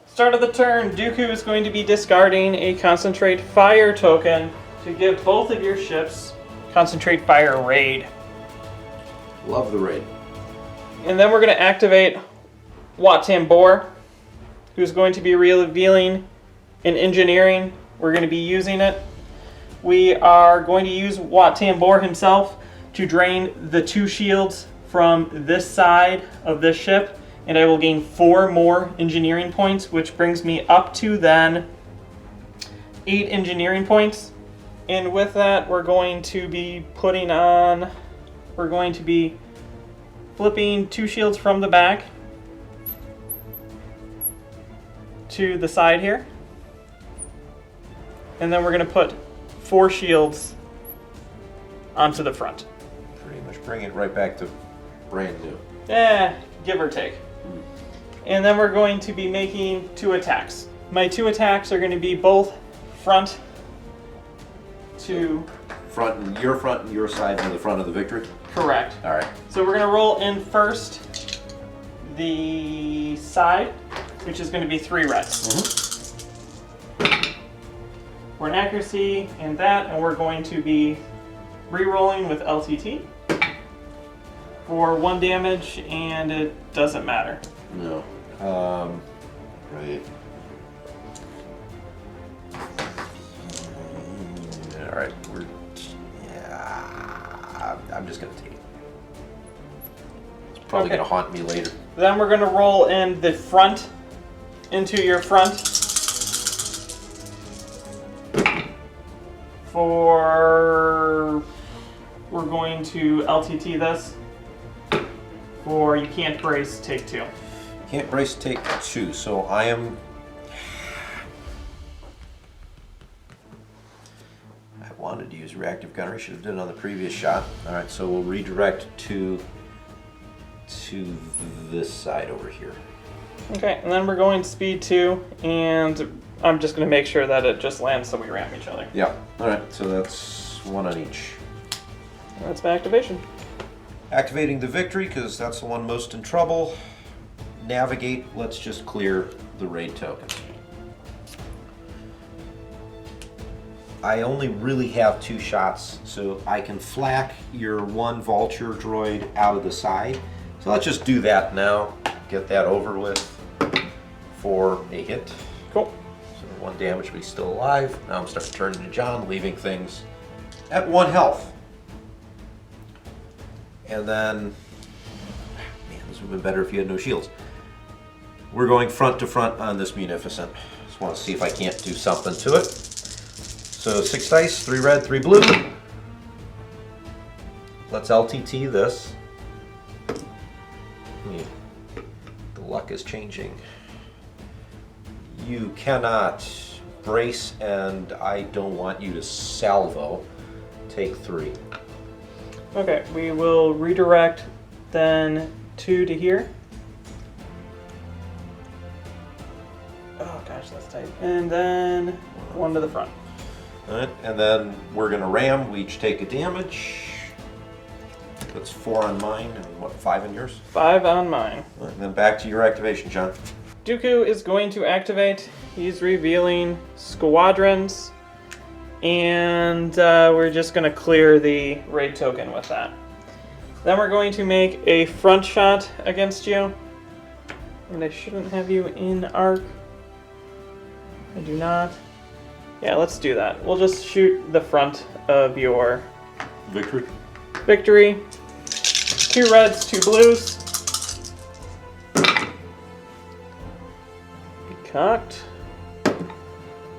Start of the turn, Dooku is going to be discarding a Concentrate Fire token to give both of your ships Concentrate Fire Raid. Love the raid. And then we're going to activate Wat Tambor, who's going to be revealing an engineering. We're going to be using it. We are going to use Wat Tambor himself to drain the 2 shields from this side of this ship, and I will gain 4 more engineering points, which brings me up to then 8 engineering points. And with that, we're going to be flipping 2 shields from the back to the side here. And then we're going to put 4 shields onto the front. Pretty much bring it right back to brand new. Give or take. And then we're going to be making 2 attacks. My 2 attacks are going to be both front to... Front and your side and the front of the victory? Correct. All right. So we're going to roll in first the side, which is going to be 3 reds. For an accuracy and that, and we're going to be re-rolling with LTT for 1 damage, and it doesn't matter. No. Right. All right. I'm just gonna take it. It's probably gonna haunt me later. Then we're gonna roll in the front into your front we're going to LTT this for you can't brace, take 2. Can't brace, take 2. So I am. I wanted to use reactive gunnery. Should have done it on the previous shot. All right, so we'll redirect to this side over here. Okay, and then we're going speed 2, and I'm just going to make sure that it just lands so we ram each other. Yeah. All right, so that's 1 on each. That's my activation. Activating the victory, because that's the one most in trouble. Navigate, let's just clear the raid tokens. I only really have 2 shots, so I can flak your 1 vulture droid out of the side. So let's just do that now. Get that over with for a hit. Cool. So 1 damage, but he's still alive. Now I'm starting to turn to John, leaving things at 1 health. And then, man, this would have been better if you had no shields. We're going front to front on this Munificent. Just want to see if I can't do something to it. So 6 dice, 3 red, 3 blue. Let's LTT this. The luck is changing. You cannot brace, and I don't want you to salvo. Take 3. Okay, we will redirect then 2 to here. Oh gosh, that's tight. And then 1 to the front. Alright, and then we're going to ram. We each take a damage. That's 4 on mine, and what, 5 on yours? 5 on mine. And then back to your activation, John. Dooku is going to activate. He's revealing squadrons. And we're just going to clear the raid token with that. Then we're going to make a front shot against you. And I shouldn't have you in arc. I do not. Yeah, let's do that. We'll just shoot the front of your Victory. victory. 2 reds, 2 blues. Be cocked.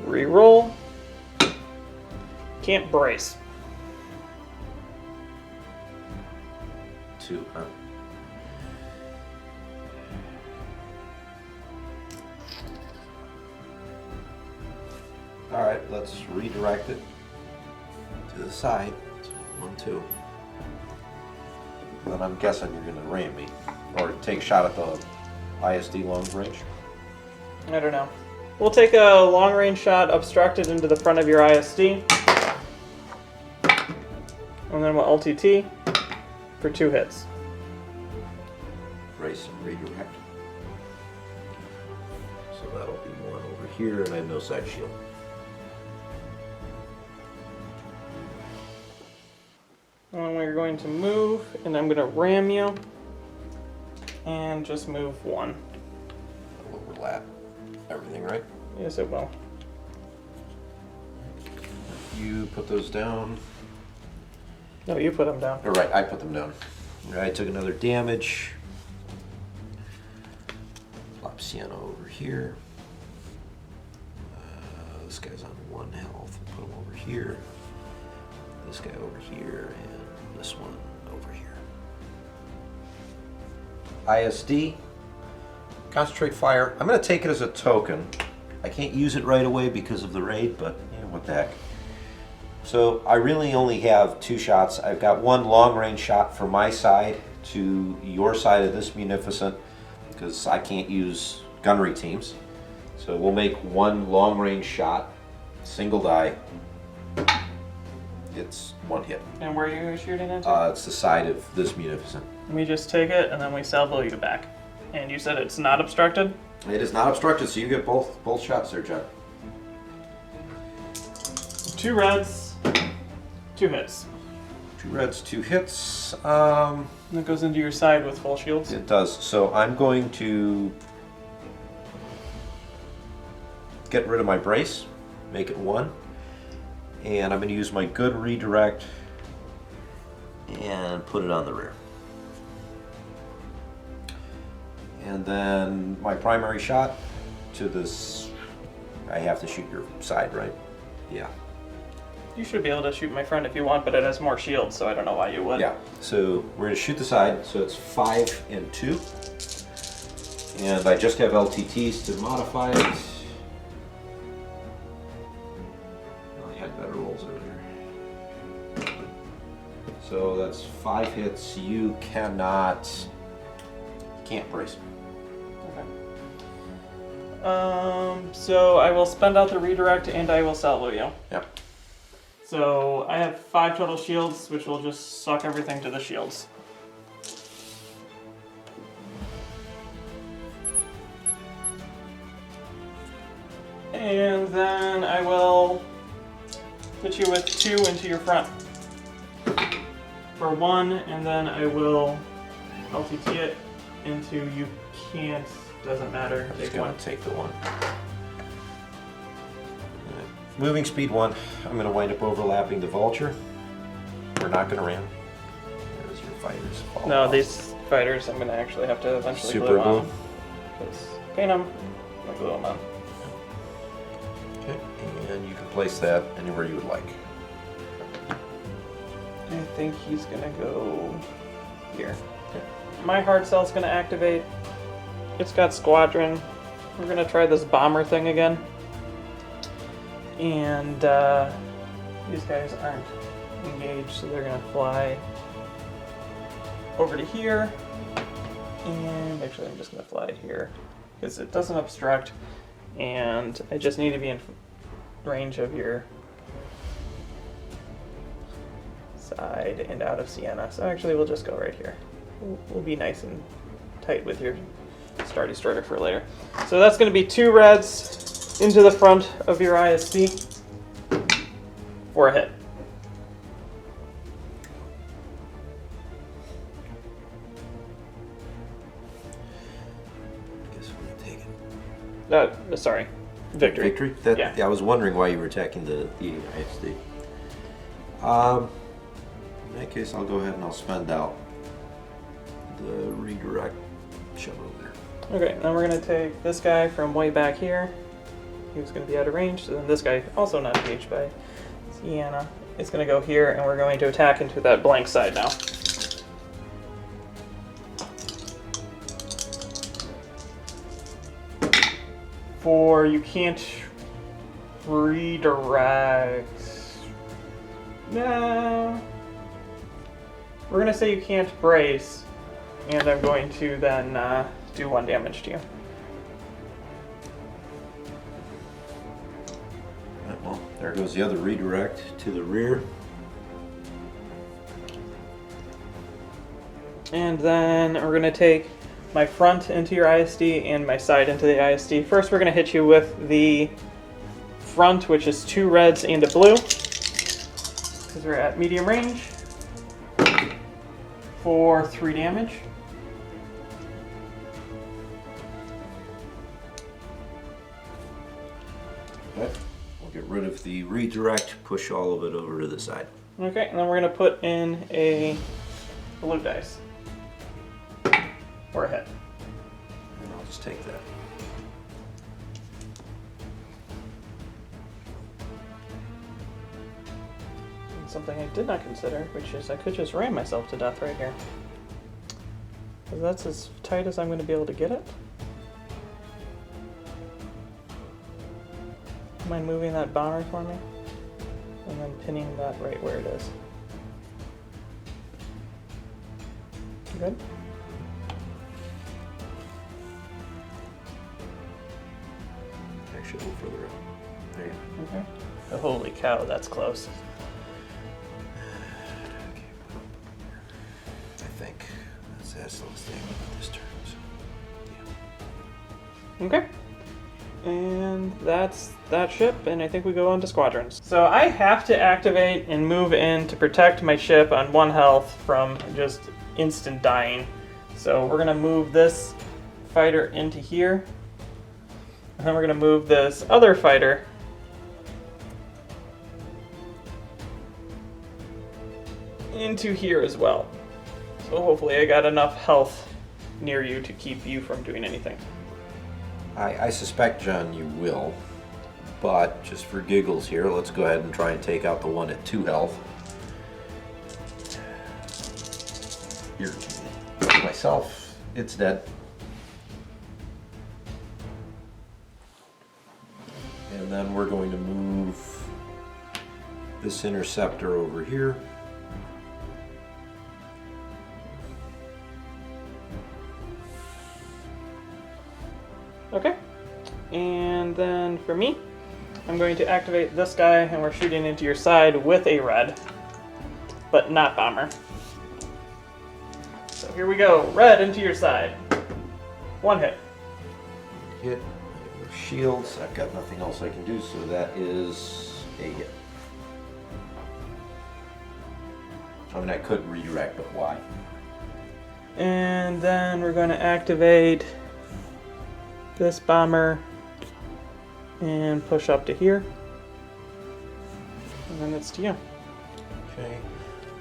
Reroll. Can't brace. 2, huh? Alright, let's redirect it to the side. 1, 2. Then I'm guessing you're going to ram me. Or take a shot at the ISD long range. I don't know. We'll take a long range shot obstructed into the front of your ISD. And then we'll LTT for 2 hits. Brace and redirect. So that'll be 1 over here, and I have no side shield. And we're going to move, and I'm going to ram you. And just move 1. That'll overlap everything, right? Yes, it will. You put those down. No, you put them down. All right, I put them down. All right, took another damage. Plop Sienna over here. This guy's on 1 health. Put him over here. This guy over here, and this one over here. ISD. Concentrate fire. I'm going to take it as a token. I can't use it right away because of the raid, but yeah, what the heck. So I really only have 2 shots. I've got 1 long range shot from my side to your side of this Munificent, because I can't use gunnery teams. So we'll make one long-range shot, single die. It's one hit. And where are you shooting into? It's the side of this Munificent. We just take it and then we salvo you back. And you said it's not obstructed? It is not obstructed, so you get both shots there, John. 2 reds, 2 hits. 2 reds, 2 hits. And it goes into your side with full shields? It does. So I'm going to get rid of my brace, make it 1. And I'm going to use my good redirect and put it on the rear. And then my primary shot to this, I have to shoot your side, right? Yeah. You should be able to shoot my friend if you want, but it has more shields, so I don't know why you would. Yeah, so we're going to shoot the side, so it's 5 and 2. And I just have LTTs to modify it. Oh, I had better rolls earlier. So that's 5 hits. You can't brace. Okay. So I will spend out the redirect and I will salvo you. Yep. So I have 5 total shields, which will just suck everything to the shields. And then I will hit you with 2 into your front for 1, and then I will LTT it into you can't, doesn't matter. I'm just going to take the 1. Moving speed 1, I'm going to wind up overlapping the Vulture. We're not going to ram. There's your fighters. Fall No, off. these fighters I'm going to actually have to eventually Super glue on. glue. Because paint them, and glue them on. Okay, and you can place that anywhere you would like. I think he's going to go here. Okay. My hard cell's going to activate. It's got squadron. We're going to try this bomber thing again. And these guys aren't engaged, so they're going to fly over to here. And actually I'm just going to fly here because it doesn't obstruct. And I just need to be in range of your side and out of Sienna. So actually we'll just go right here. We'll be nice and tight with your Star Destroyer for later. So that's going to be 2 reds into the front of your ISD for a hit. Guess we're going to take it. Sorry. Victory. Victory? Yeah. I was wondering why you were attacking the ISD. In that case, I'll go ahead and I'll spend out the redirect shove over there. Okay, now we're going to take this guy from way back here. He was going to be out of range, so then this guy, also not engaged by Sienna, is going to go here, and we're going to attack into that blank side now. For you can't redirect. No. We're going to say you can't brace, and I'm going to then do 1 damage to you. Right, well, there goes the other redirect to the rear. And then we're going to take my front into your ISD and my side into the ISD. First, we're going to hit you with the front, which is 2 reds and a blue, because we're at medium range, for 3 damage. Okay. We'll get rid of the redirect, push all of it over to the side. Okay, and then we're going to put in a blue dice for a hit. And I'll just take that. And something I did not consider, which is I could just ram myself to death right here. Because that's as tight as I'm going to be able to get it. Mind moving that bomber for me? And then pinning that right where it is. Good? cow, that's close. I think that's the thing with this turn. So, Okay. And that's that ship, and I think we go on to squadrons. So I have to activate and move in to protect my ship on 1 health from just instant dying. So we're gonna move this fighter into here, and then we're gonna move this other fighter into here as well. So hopefully I got enough health near you to keep you from doing anything. I suspect, John, you will, but just for giggles here, let's go ahead and try and take out the one at 2 health. Here, myself, it's dead. And then we're going to move this Interceptor over here. Okay, and then for me, I'm going to activate this guy, and we're shooting into your side with a red, but not bomber. So here we go, red into your side. 1 hit. Hit. Shields. I've got nothing else I can do, so that is a hit. I mean, I could redirect, but why? And then we're going to activate this bomber and push up to here. And then it's to you. Okay.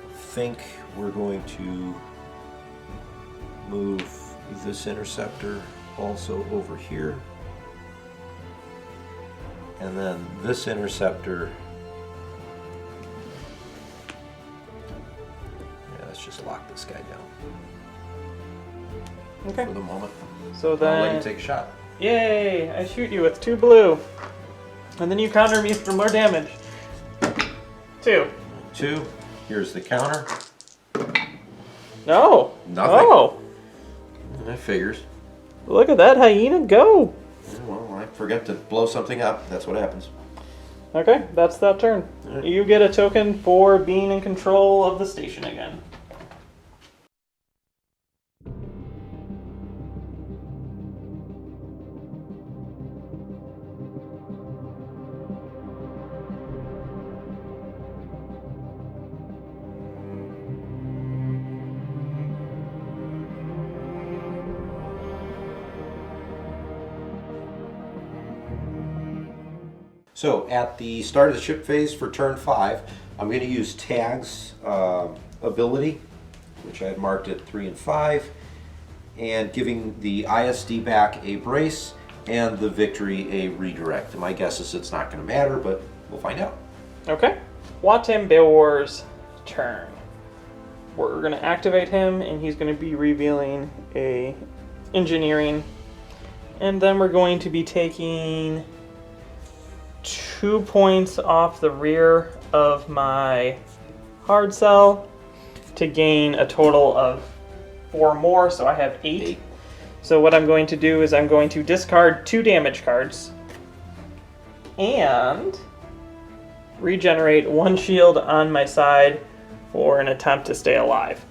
I think we're going to move this Interceptor also over here. And then this Interceptor. Yeah, let's just lock this guy down. Okay. For the moment. So then, I'll let you take a shot. Yay! I shoot you with 2 blue. And then you counter me for more damage. 2. 2. Here's the counter. No! Nothing. Oh! That figures. Look at that hyena go! Yeah, well, I forget to blow something up. That's what happens. Okay, that's that turn. Alright. You get a token for being in control of the station again. So at the start of the ship phase for turn 5, I'm going to use Tagge's ability, which I had marked at 3 and 5, and giving the ISD back a brace and the victory a redirect. And my guess is it's not going to matter, but we'll find out. Okay. Watem Beor's turn. We're going to activate him, and he's going to be revealing a engineering. And then we're going to be taking 2 points off the rear of my hard cell to gain a total of 4 more, so I have 8. So what I'm going to do is I'm going to discard 2 damage cards and regenerate 1 shield on my side for an attempt to stay alive.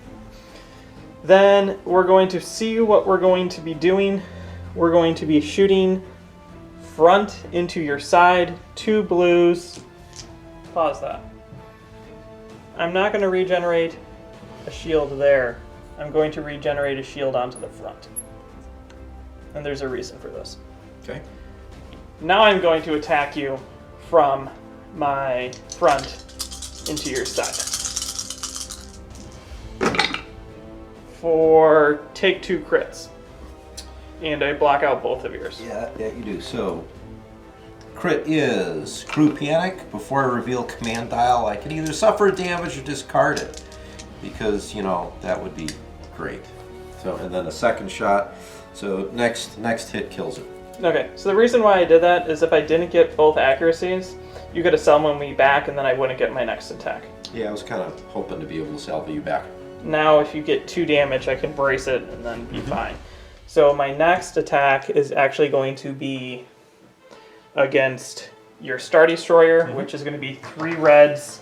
Then we're going to see what we're going to be doing. We're going to be shooting front into your side, 2 blues. Pause that. I'm not going to regenerate a shield there. I'm going to regenerate a shield onto the front. And there's a reason for this. Okay. Now I'm going to attack you from my front into your side. For take 2 crits. And I block out both of yours. Yeah, you do. So, crit is crew panic. Before I reveal command dial, I can either suffer damage or discard it. Because, you know, that would be great. So, and then a second shot. So, next hit kills it. Okay, so the reason why I did that is if I didn't get both accuracies, you could have summoned me back and then I wouldn't get my next attack. Yeah, I was kind of hoping to be able to salve you back. Now if you get 2 damage, I can brace it and then be fine. So my next attack is actually going to be against your Star Destroyer, which is going to be 3 reds,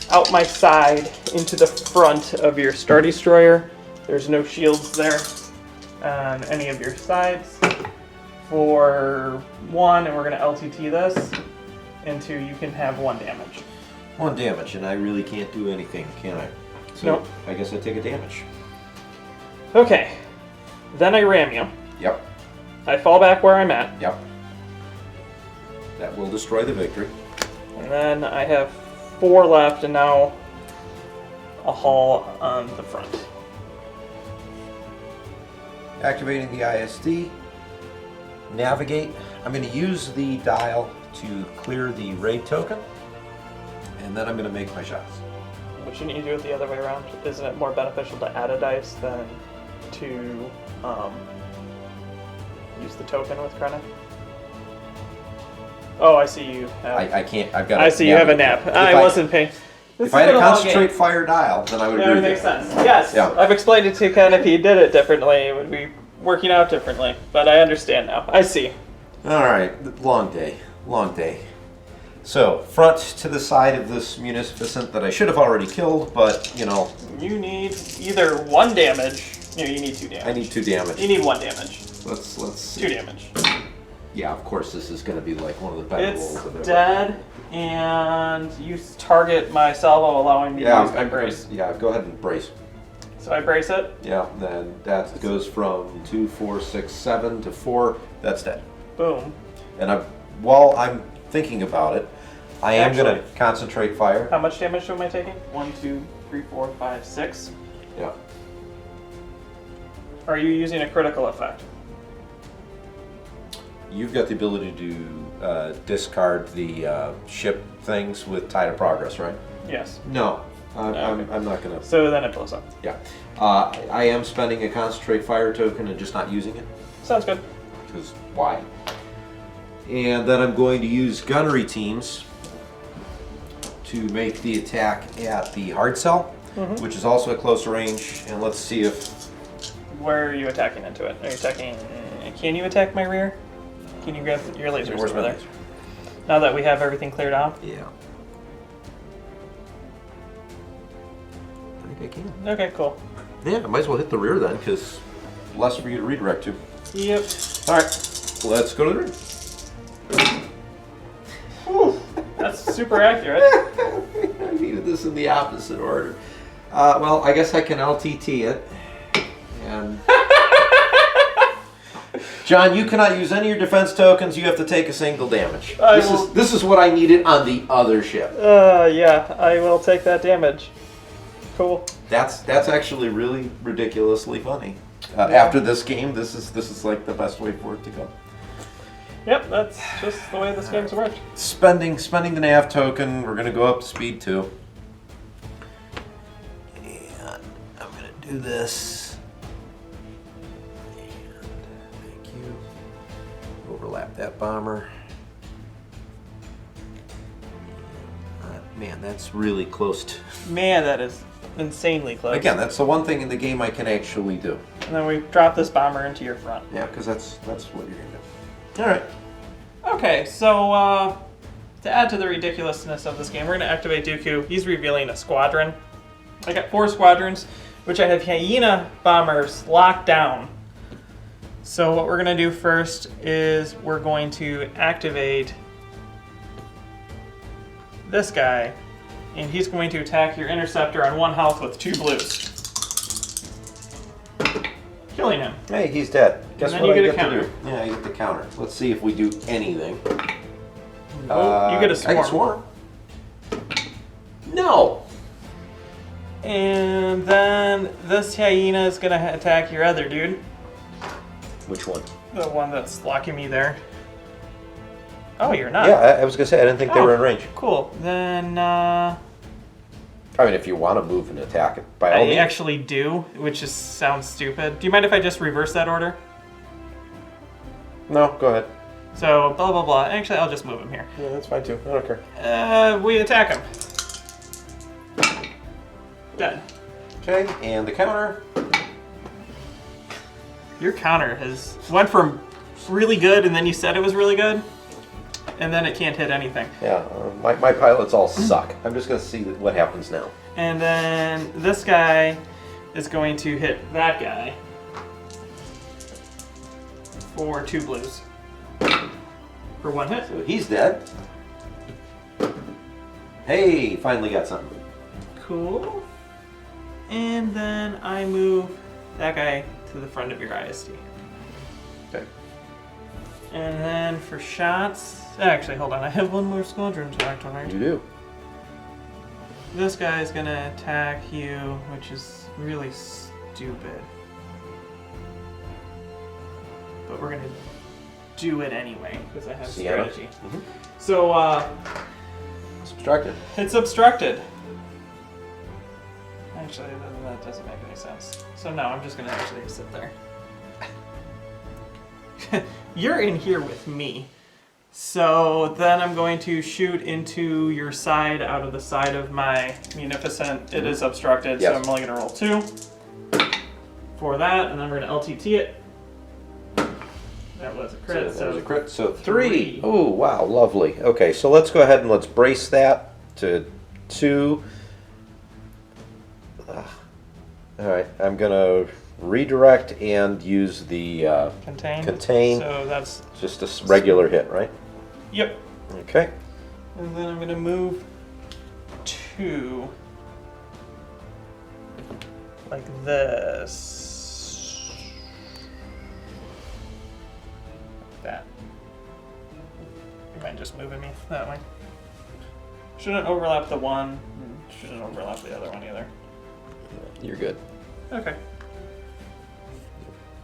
out my side into the front of your Star Destroyer. There's no shields there on any of your sides. For 1, and we're going to LTT this, and 2, you can have 1 damage. 1 damage, and I really can't do anything, can I? So Nope. I guess I take a damage. Okay, then I ram you. Yep. I fall back where I'm at, Yep. That will destroy the victory. and then I have 4 left, and now a haul on the front. Activating the ISD. Navigate. I'm going to use the dial to clear the raid token, and then I'm going to make my shots. But shouldn't you do it the other way around? Isn't it more beneficial to add a dice than to use the token with Krennic? Oh, I see you have... I can't. I've got. I see you have a nap. I wasn't paying. If I had a concentrate fire dial, then I would Yeah, agree. it makes sense. Yes, Yeah. I've explained it to Ken. If he did it differently, it would be working out differently. But I understand now. I see. All right, long day, long day. So, front to the side of this munificent that I should have already killed, but, you know... You need either 1 damage... No, you need 2 damage. I need 2 damage. You need 1 damage. Let's see. 2 damage. Yeah, of course, this is going to be like one of the better rolls It's of ever. dead, and you target my salvo, allowing me to use my brace. Yeah, go ahead and brace. So I brace it. Yeah, then that goes from 2, 4, 6, 7 to 4. That's dead. Boom. And while I'm thinking about it, I am going to Actually- concentrate fire. How much damage am I taking? 1, 2, 3, 4, 5, 6. Yeah. Are you using a critical effect? You've got the ability to discard the ship things with Tide of Progress, right? Yes. No, Okay. I'm not going to. So then it blows up. Yeah. I am spending a concentrate fire token and just not using it. Sounds good. Because why? And then I'm going to use Gunnery Teams to make the attack at the hard cell, which is also at closer range. And let's see if... Where are you attacking into it? Are you attacking... Can you attack my rear? Can you grab your lasers Where's over my there? laser? Now that we have everything cleared off? Yeah. I think I can. Okay, cool. Yeah, I might as well hit the rear then, because less for you to redirect to. Yep. All right, let's go to the rear. Whew, that's super accurate. I needed this in the opposite order. Well, I guess I can LTT it. And John, you cannot use any of your defense tokens. You have to take a single damage. This is what I needed on the other ship. Yeah, I will take that damage. Cool. That's actually really ridiculously funny. After this game, this is like the best way for it to go. Yep, that's just the way this game's worked. Spending the nav token. We're gonna go up to speed 2. And I'm gonna do this. And thank you. Overlap that bomber. Man, that's really close to... Man, that is insanely close. Again, that's the one thing in the game I can actually do. And then we drop this bomber into your front. Yeah, because that's what you're gonna do. All right. Okay, so to add to the ridiculousness of this game, we're going to activate Dooku. He's revealing a squadron. I got 4 squadrons, which I have hyena bombers locked down. So what we're going to do first is we're going to activate this guy, and he's going to attack your Interceptor on 1 health with 2 blues. Killing him. Hey, he's dead. Guess then what you I get a get to counter. do? Yeah, I get the counter. Let's see if we do anything. Oh, you get a swarm. I get swarm. No. And then this hyena is going to attack your other dude. Which one? The one that's locking me there. Oh, you're not. Yeah, I was gonna say I didn't think they were in range. Cool. Then I mean, if you want to move and attack it, by all I means. actually do, which just sounds stupid. Do you mind if I just reverse that order? No, go ahead. So blah blah blah. Actually, I'll just move him here. Yeah, that's fine too. I don't care. We attack him. Dead. Okay, and the counter. Your counter has went from really good, and then you said it was really good. and then it can't hit anything. Yeah, my pilots all suck. I'm just going to see what happens now. And then this guy is going to hit that guy for 2 blues. For 1 hit. So he's dead. Hey, finally got something. Cool. And then I move that guy to the front of your ISD. Okay. And then for shots, actually, hold on, I have 1 more squadron to activate. You do. This guy is gonna attack you, which is really stupid. But we're gonna do it anyway, because I have Sienna. strategy. So, Subtracted. it's obstructed. Actually, that doesn't make any sense. So no, I'm just gonna actually sit there. You're in here with me. So then I'm going to shoot into your side out of the side of my Munificent. It is obstructed, Yes. so I'm only gonna roll 2 for that, and then we're gonna LTT it. That was a crit. So there's a crit. So 3. 3. Oh, wow, lovely. Okay, so let's go ahead and let's brace that to 2. All right, I'm going to redirect and use the contain. So that's Just a regular hit, right? yep. Okay. And then I'm gonna move 2 like this. Like that. You mind just moving me that way? Shouldn't overlap the one. Shouldn't overlap the other one either. You're good. Okay.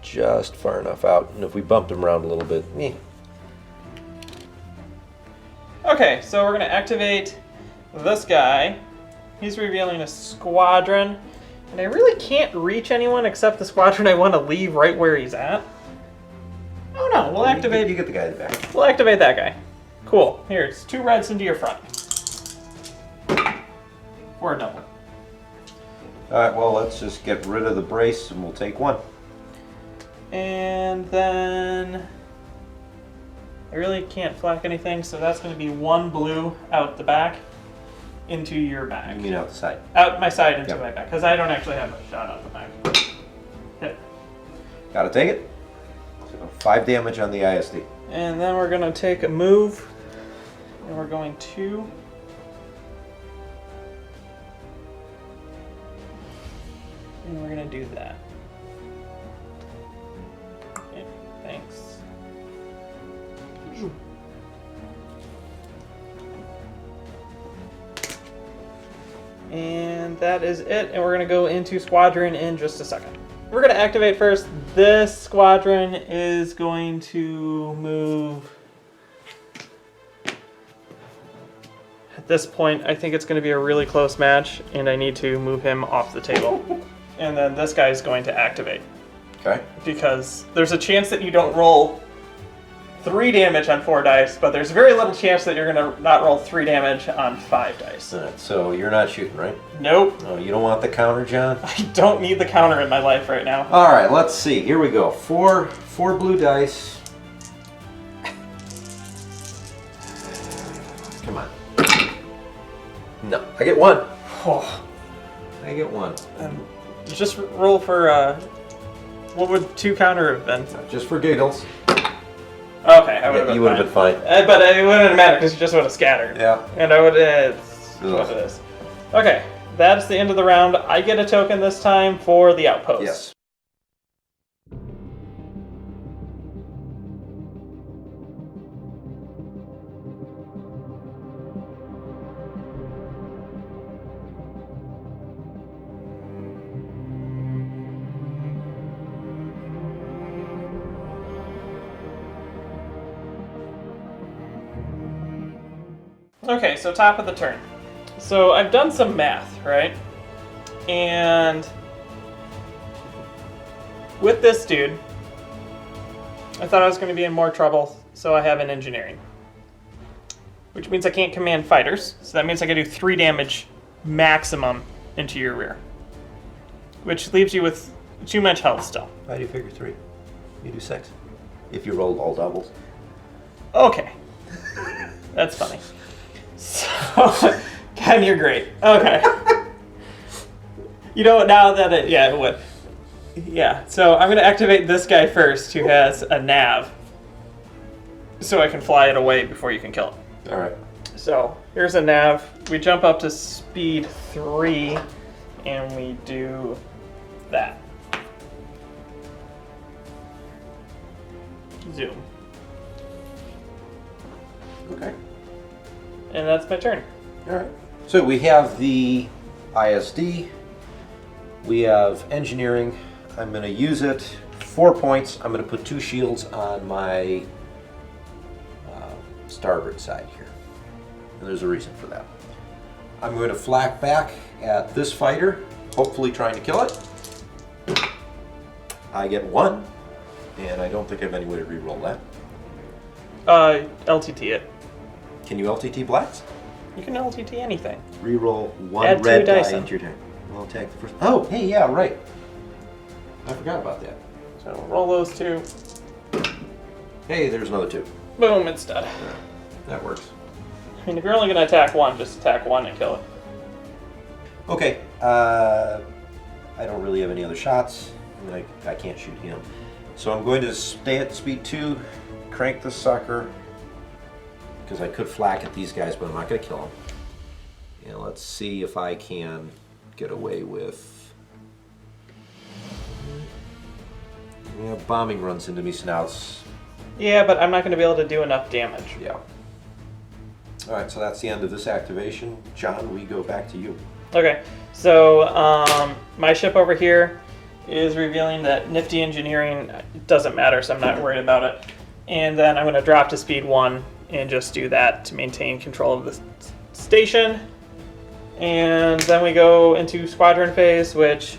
Just far enough out. And if we bumped him around a little bit, Okay, so we're gonna activate this guy. He's revealing a squadron, and I really can't reach anyone except the squadron I want to leave right where he's at. Oh no, we'll activate. You get the guy in the back. We'll activate that guy. Cool. Here, it's 2 reds into your front. Or a double. All right, well, let's just get rid of the brace and we'll take 1. And then I really can't flak anything, so that's going to be 1 blue out the back into your back. You mean out the side? Out my side into Yep. my back, because I don't actually have a shot out the back. Hit. Gotta take it. So 5 damage on the ISD. And then we're going to take a move, and we're going to... And we're going to do that. Okay, thanks. And that is it, and we're going to go into squadron in just a second. We're going to activate first. This squadron is going to move. At this point, I think it's going to be a really close match, and I need to move him off the table. And then this guy is going to activate. Okay. Because there's a chance that you don't roll 3 damage on 4 dice, but there's very little chance that you're going to not roll 3 damage on 5 dice. All right, so you're not shooting, right? Nope. Oh, you don't want the counter, John? I don't need the counter in my life right now. All right, let's see. Here we go. 4 blue dice. Come on. No, I get 1. Oh, I get 1. just roll for, what would 2 counter have been? Just for giggles. Okay, I would have been You would have been fine. But it wouldn't matter because you just would have scattered. Yeah. And I would it's what it is. Okay, that's the end of the round. I get a token this time for the outpost. Yes. Okay, so top of the turn. So I've done some math, right? And with this dude, I thought I was going to be in more trouble, so I have an engineering. Which means I can't command fighters, so that means I can do 3 damage maximum into your rear. Which leaves you with too much health still. Why do you figure 3? You do 6. If you rolled all doubles. Okay. That's funny. So, Ken, you're great. Okay. You know, now that it would. Yeah, so I'm going to activate this guy first, who has a nav, so I can fly it away before you can kill it. All right. So, here's a nav. We jump up to speed 3, and we do that. Zoom. Okay. And that's my turn. All right. So we have the ISD. We have engineering. I'm going to use it. 4 points. I'm going to put 2 shields on my starboard side here. And there's a reason for that. I'm going to flak back at this fighter, hopefully trying to kill it. I get 1, and I don't think I have any way to reroll that. LTT it. Can you LTT blacks? You can LTT anything. Reroll 1 Add red 2 die dice into your turn. I'll attack the first. Oh, hey, yeah, right. I forgot about that. So roll those 2. Hey, there's another 2. Boom, it's dead. Yeah, that works. I mean, if you're only going to attack 1, just attack 1 and kill it. Okay, I don't really have any other shots. I mean, I can't shoot him. So I'm going to stay at speed 2, crank the sucker, because I could flak at these guys, but I'm not going to kill them. And let's see if I can get away with... Yeah, bombing runs into me, so now it's... Yeah, but I'm not going to be able to do enough damage. Yeah. Alright, so that's the end of this activation. John, we go back to you. Okay, so my ship over here is revealing that nifty engineering doesn't matter, so I'm not worried about it. And then I'm going to drop to speed 1 and just do that to maintain control of the station. And then we go into squadron phase, which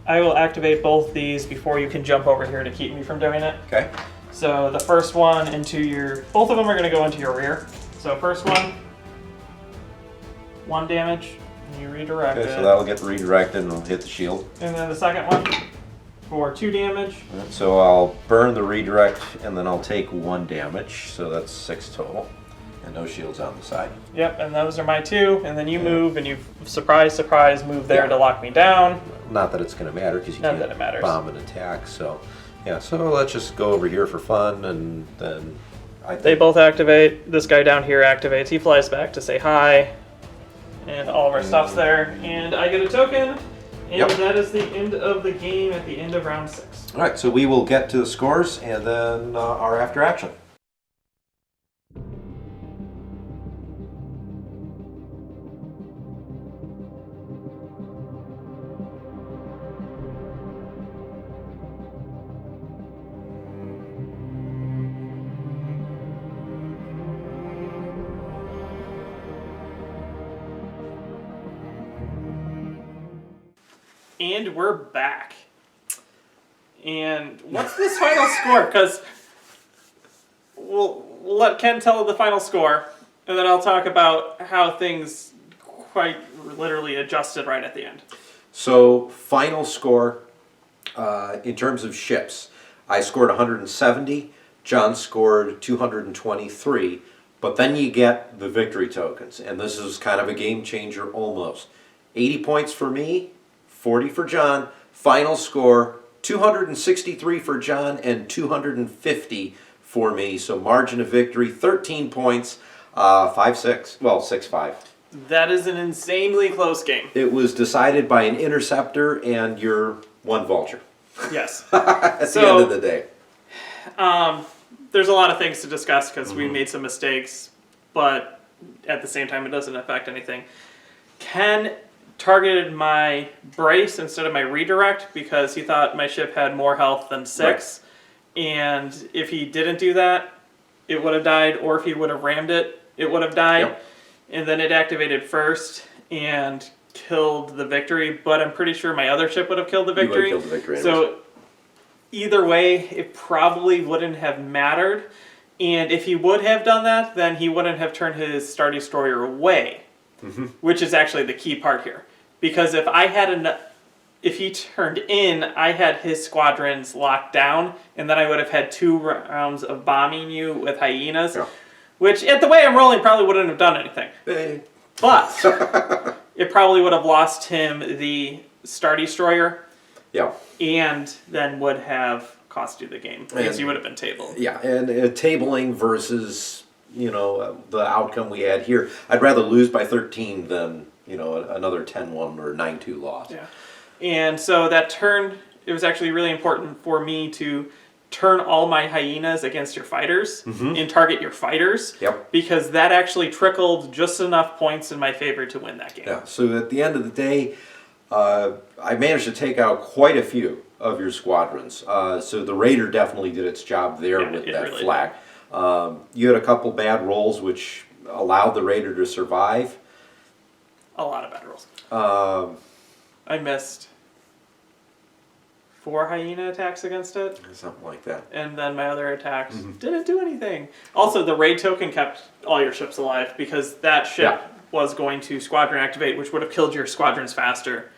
I will activate both these before you can jump over here to keep me from doing it. Okay. So the first one into your, both of them are going to go into your rear. So first one, 1 damage, and you redirect Okay, it. so that'll get redirected and it'll hit the shield. And then the second one for 2 damage. So I'll burn the redirect and then I'll take 1 damage, so that's 6 total. And no shields on the side. Yep, and those are my 2. And then you move, and you surprise, move there to lock me down. Not that it's going to matter because you Not can't that it matters. bomb and attack. So yeah, so let's just go over here for fun, and then I think They both activate. This guy down here activates. He flies back to say hi. And all of our stuff's there. And I get a token. And that is the end of the game at the end of round 6. All right, so we will get to the scores and then our after action. And we're back. And what's this final score? Because we'll let Ken tell the final score, and then I'll talk about how things quite literally adjusted right at the end. So final score in terms of ships, I scored 170. John scored 223. But then you get the victory tokens, and this is kind of a game changer almost. 80 points for me. 40 for John. Final score, 263 for John and 250 for me. So margin of victory, 13 points, 5-6. Well, 6-5. That is an insanely close game. It was decided by an Interceptor and your 1 Vulture. Yes. At the end of the day. There's a lot of things to discuss because we made some mistakes, but at the same time it doesn't affect anything. Ken targeted my brace instead of my redirect because he thought my ship had more health than 6. Right. And if he didn't do that, it would have died, or if he would have rammed it, it would have died. Yep. And then it activated first and killed the victory, but I'm pretty sure my other ship would have killed the victory. You would have killed the victory. So either way, it probably wouldn't have mattered. And if he would have done that, then he wouldn't have turned his Star Destroyer away. Which is actually the key part here, because if I had if he turned in, I had his squadrons locked down, and then I would have had 2 rounds of bombing you with hyenas, which at the way I'm rolling probably wouldn't have done anything. But it probably would have lost him the Star Destroyer. Yeah. And then would have cost you the game because you would have been tabled. Yeah, and tabling versus, the outcome we had here. I'd rather lose by 13 than, another 10-1 or 9-2 loss. Yeah. And so that turn, it was actually really important for me to turn all my hyenas against your fighters and target your fighters. Yep. Because that actually trickled just enough points in my favor to win that game. Yeah, so at the end of the day, I managed to take out quite a few of your squadrons. So the Raider definitely did its job there with that really flak. You had a couple bad rolls which allowed the Raider to survive. A lot of bad rolls. I missed 4 hyena attacks against it. Something like that. And then my other attacks didn't do anything. Also, the raid token kept all your ships alive because that ship was going to squadron activate, which would have killed your squadrons faster.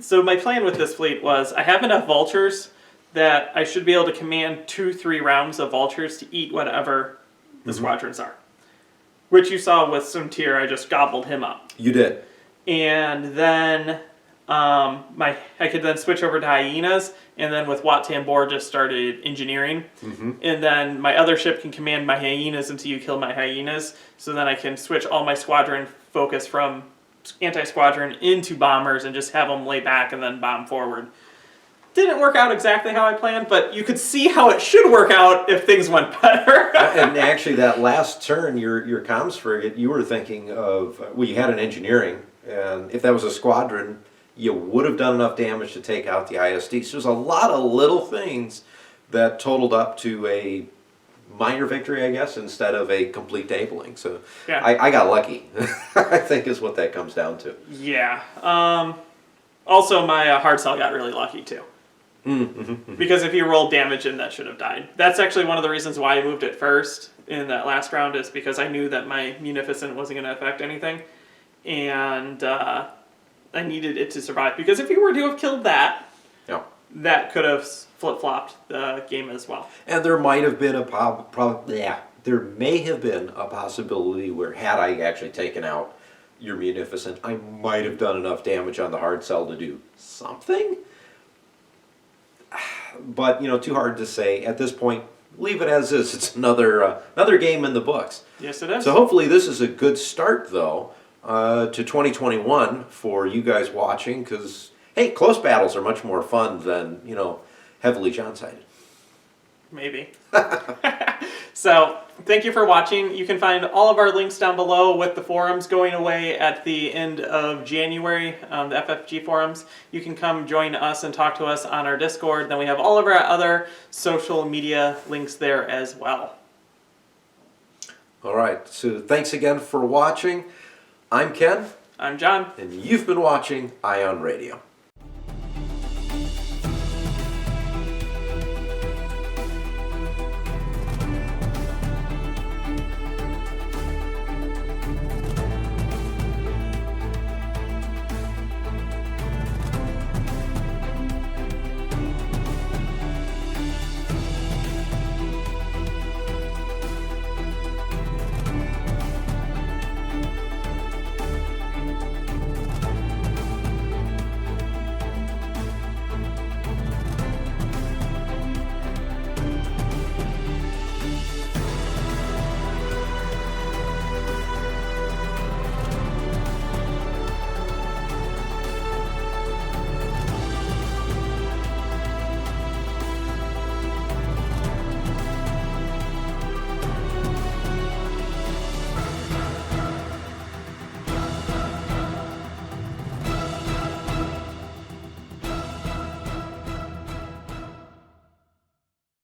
So my plan with this fleet was I have enough vultures that I should be able to command 2-3 rounds of vultures to eat whatever the squadrons are. Which you saw with Suntir, I just gobbled him up. You did. And then I could then switch over to hyenas, and then with Wat Tambor just started engineering. And then my other ship can command my hyenas until you kill my hyenas. So then I can switch all my squadron focus from anti-squadron into bombers and just have them lay back and then bomb forward. Didn't work out exactly how I planned, but you could see how it should work out if things went better. And actually that last turn, your comms frigate, you were thinking of, you had an engineering, and if that was a squadron, you would have done enough damage to take out the ISD. So there's a lot of little things that totaled up to a minor victory, I guess, instead of a complete tabling. So yeah. I got lucky, I think is what that comes down to. Yeah. Also, my hard sell got really lucky, too. Because if you rolled damage in, that should have died. That's actually one of the reasons why I moved it first in that last round, is because I knew that my Munificent wasn't going to affect anything. And I needed it to survive. Because if you were to have killed that, that could have flip-flopped the game as well. And there might have been there may have been a possibility where, had I actually taken out your Munificent, I might have done enough damage on the hard sell to do something. But, too hard to say. At this point, leave it as is. It's another game in the books. Yes, it is. So hopefully this is a good start, though, to 2021 for you guys watching, because, hey, close battles are much more fun than, heavily John-sided. Maybe. So, thank you for watching. You can find all of our links down below with the forums going away at the end of January, the FFG forums. You can come join us and talk to us on our Discord. Then we have all of our other social media links there as well. All right, so thanks again for watching. I'm Ken. I'm John. And you've been watching Ion Radio.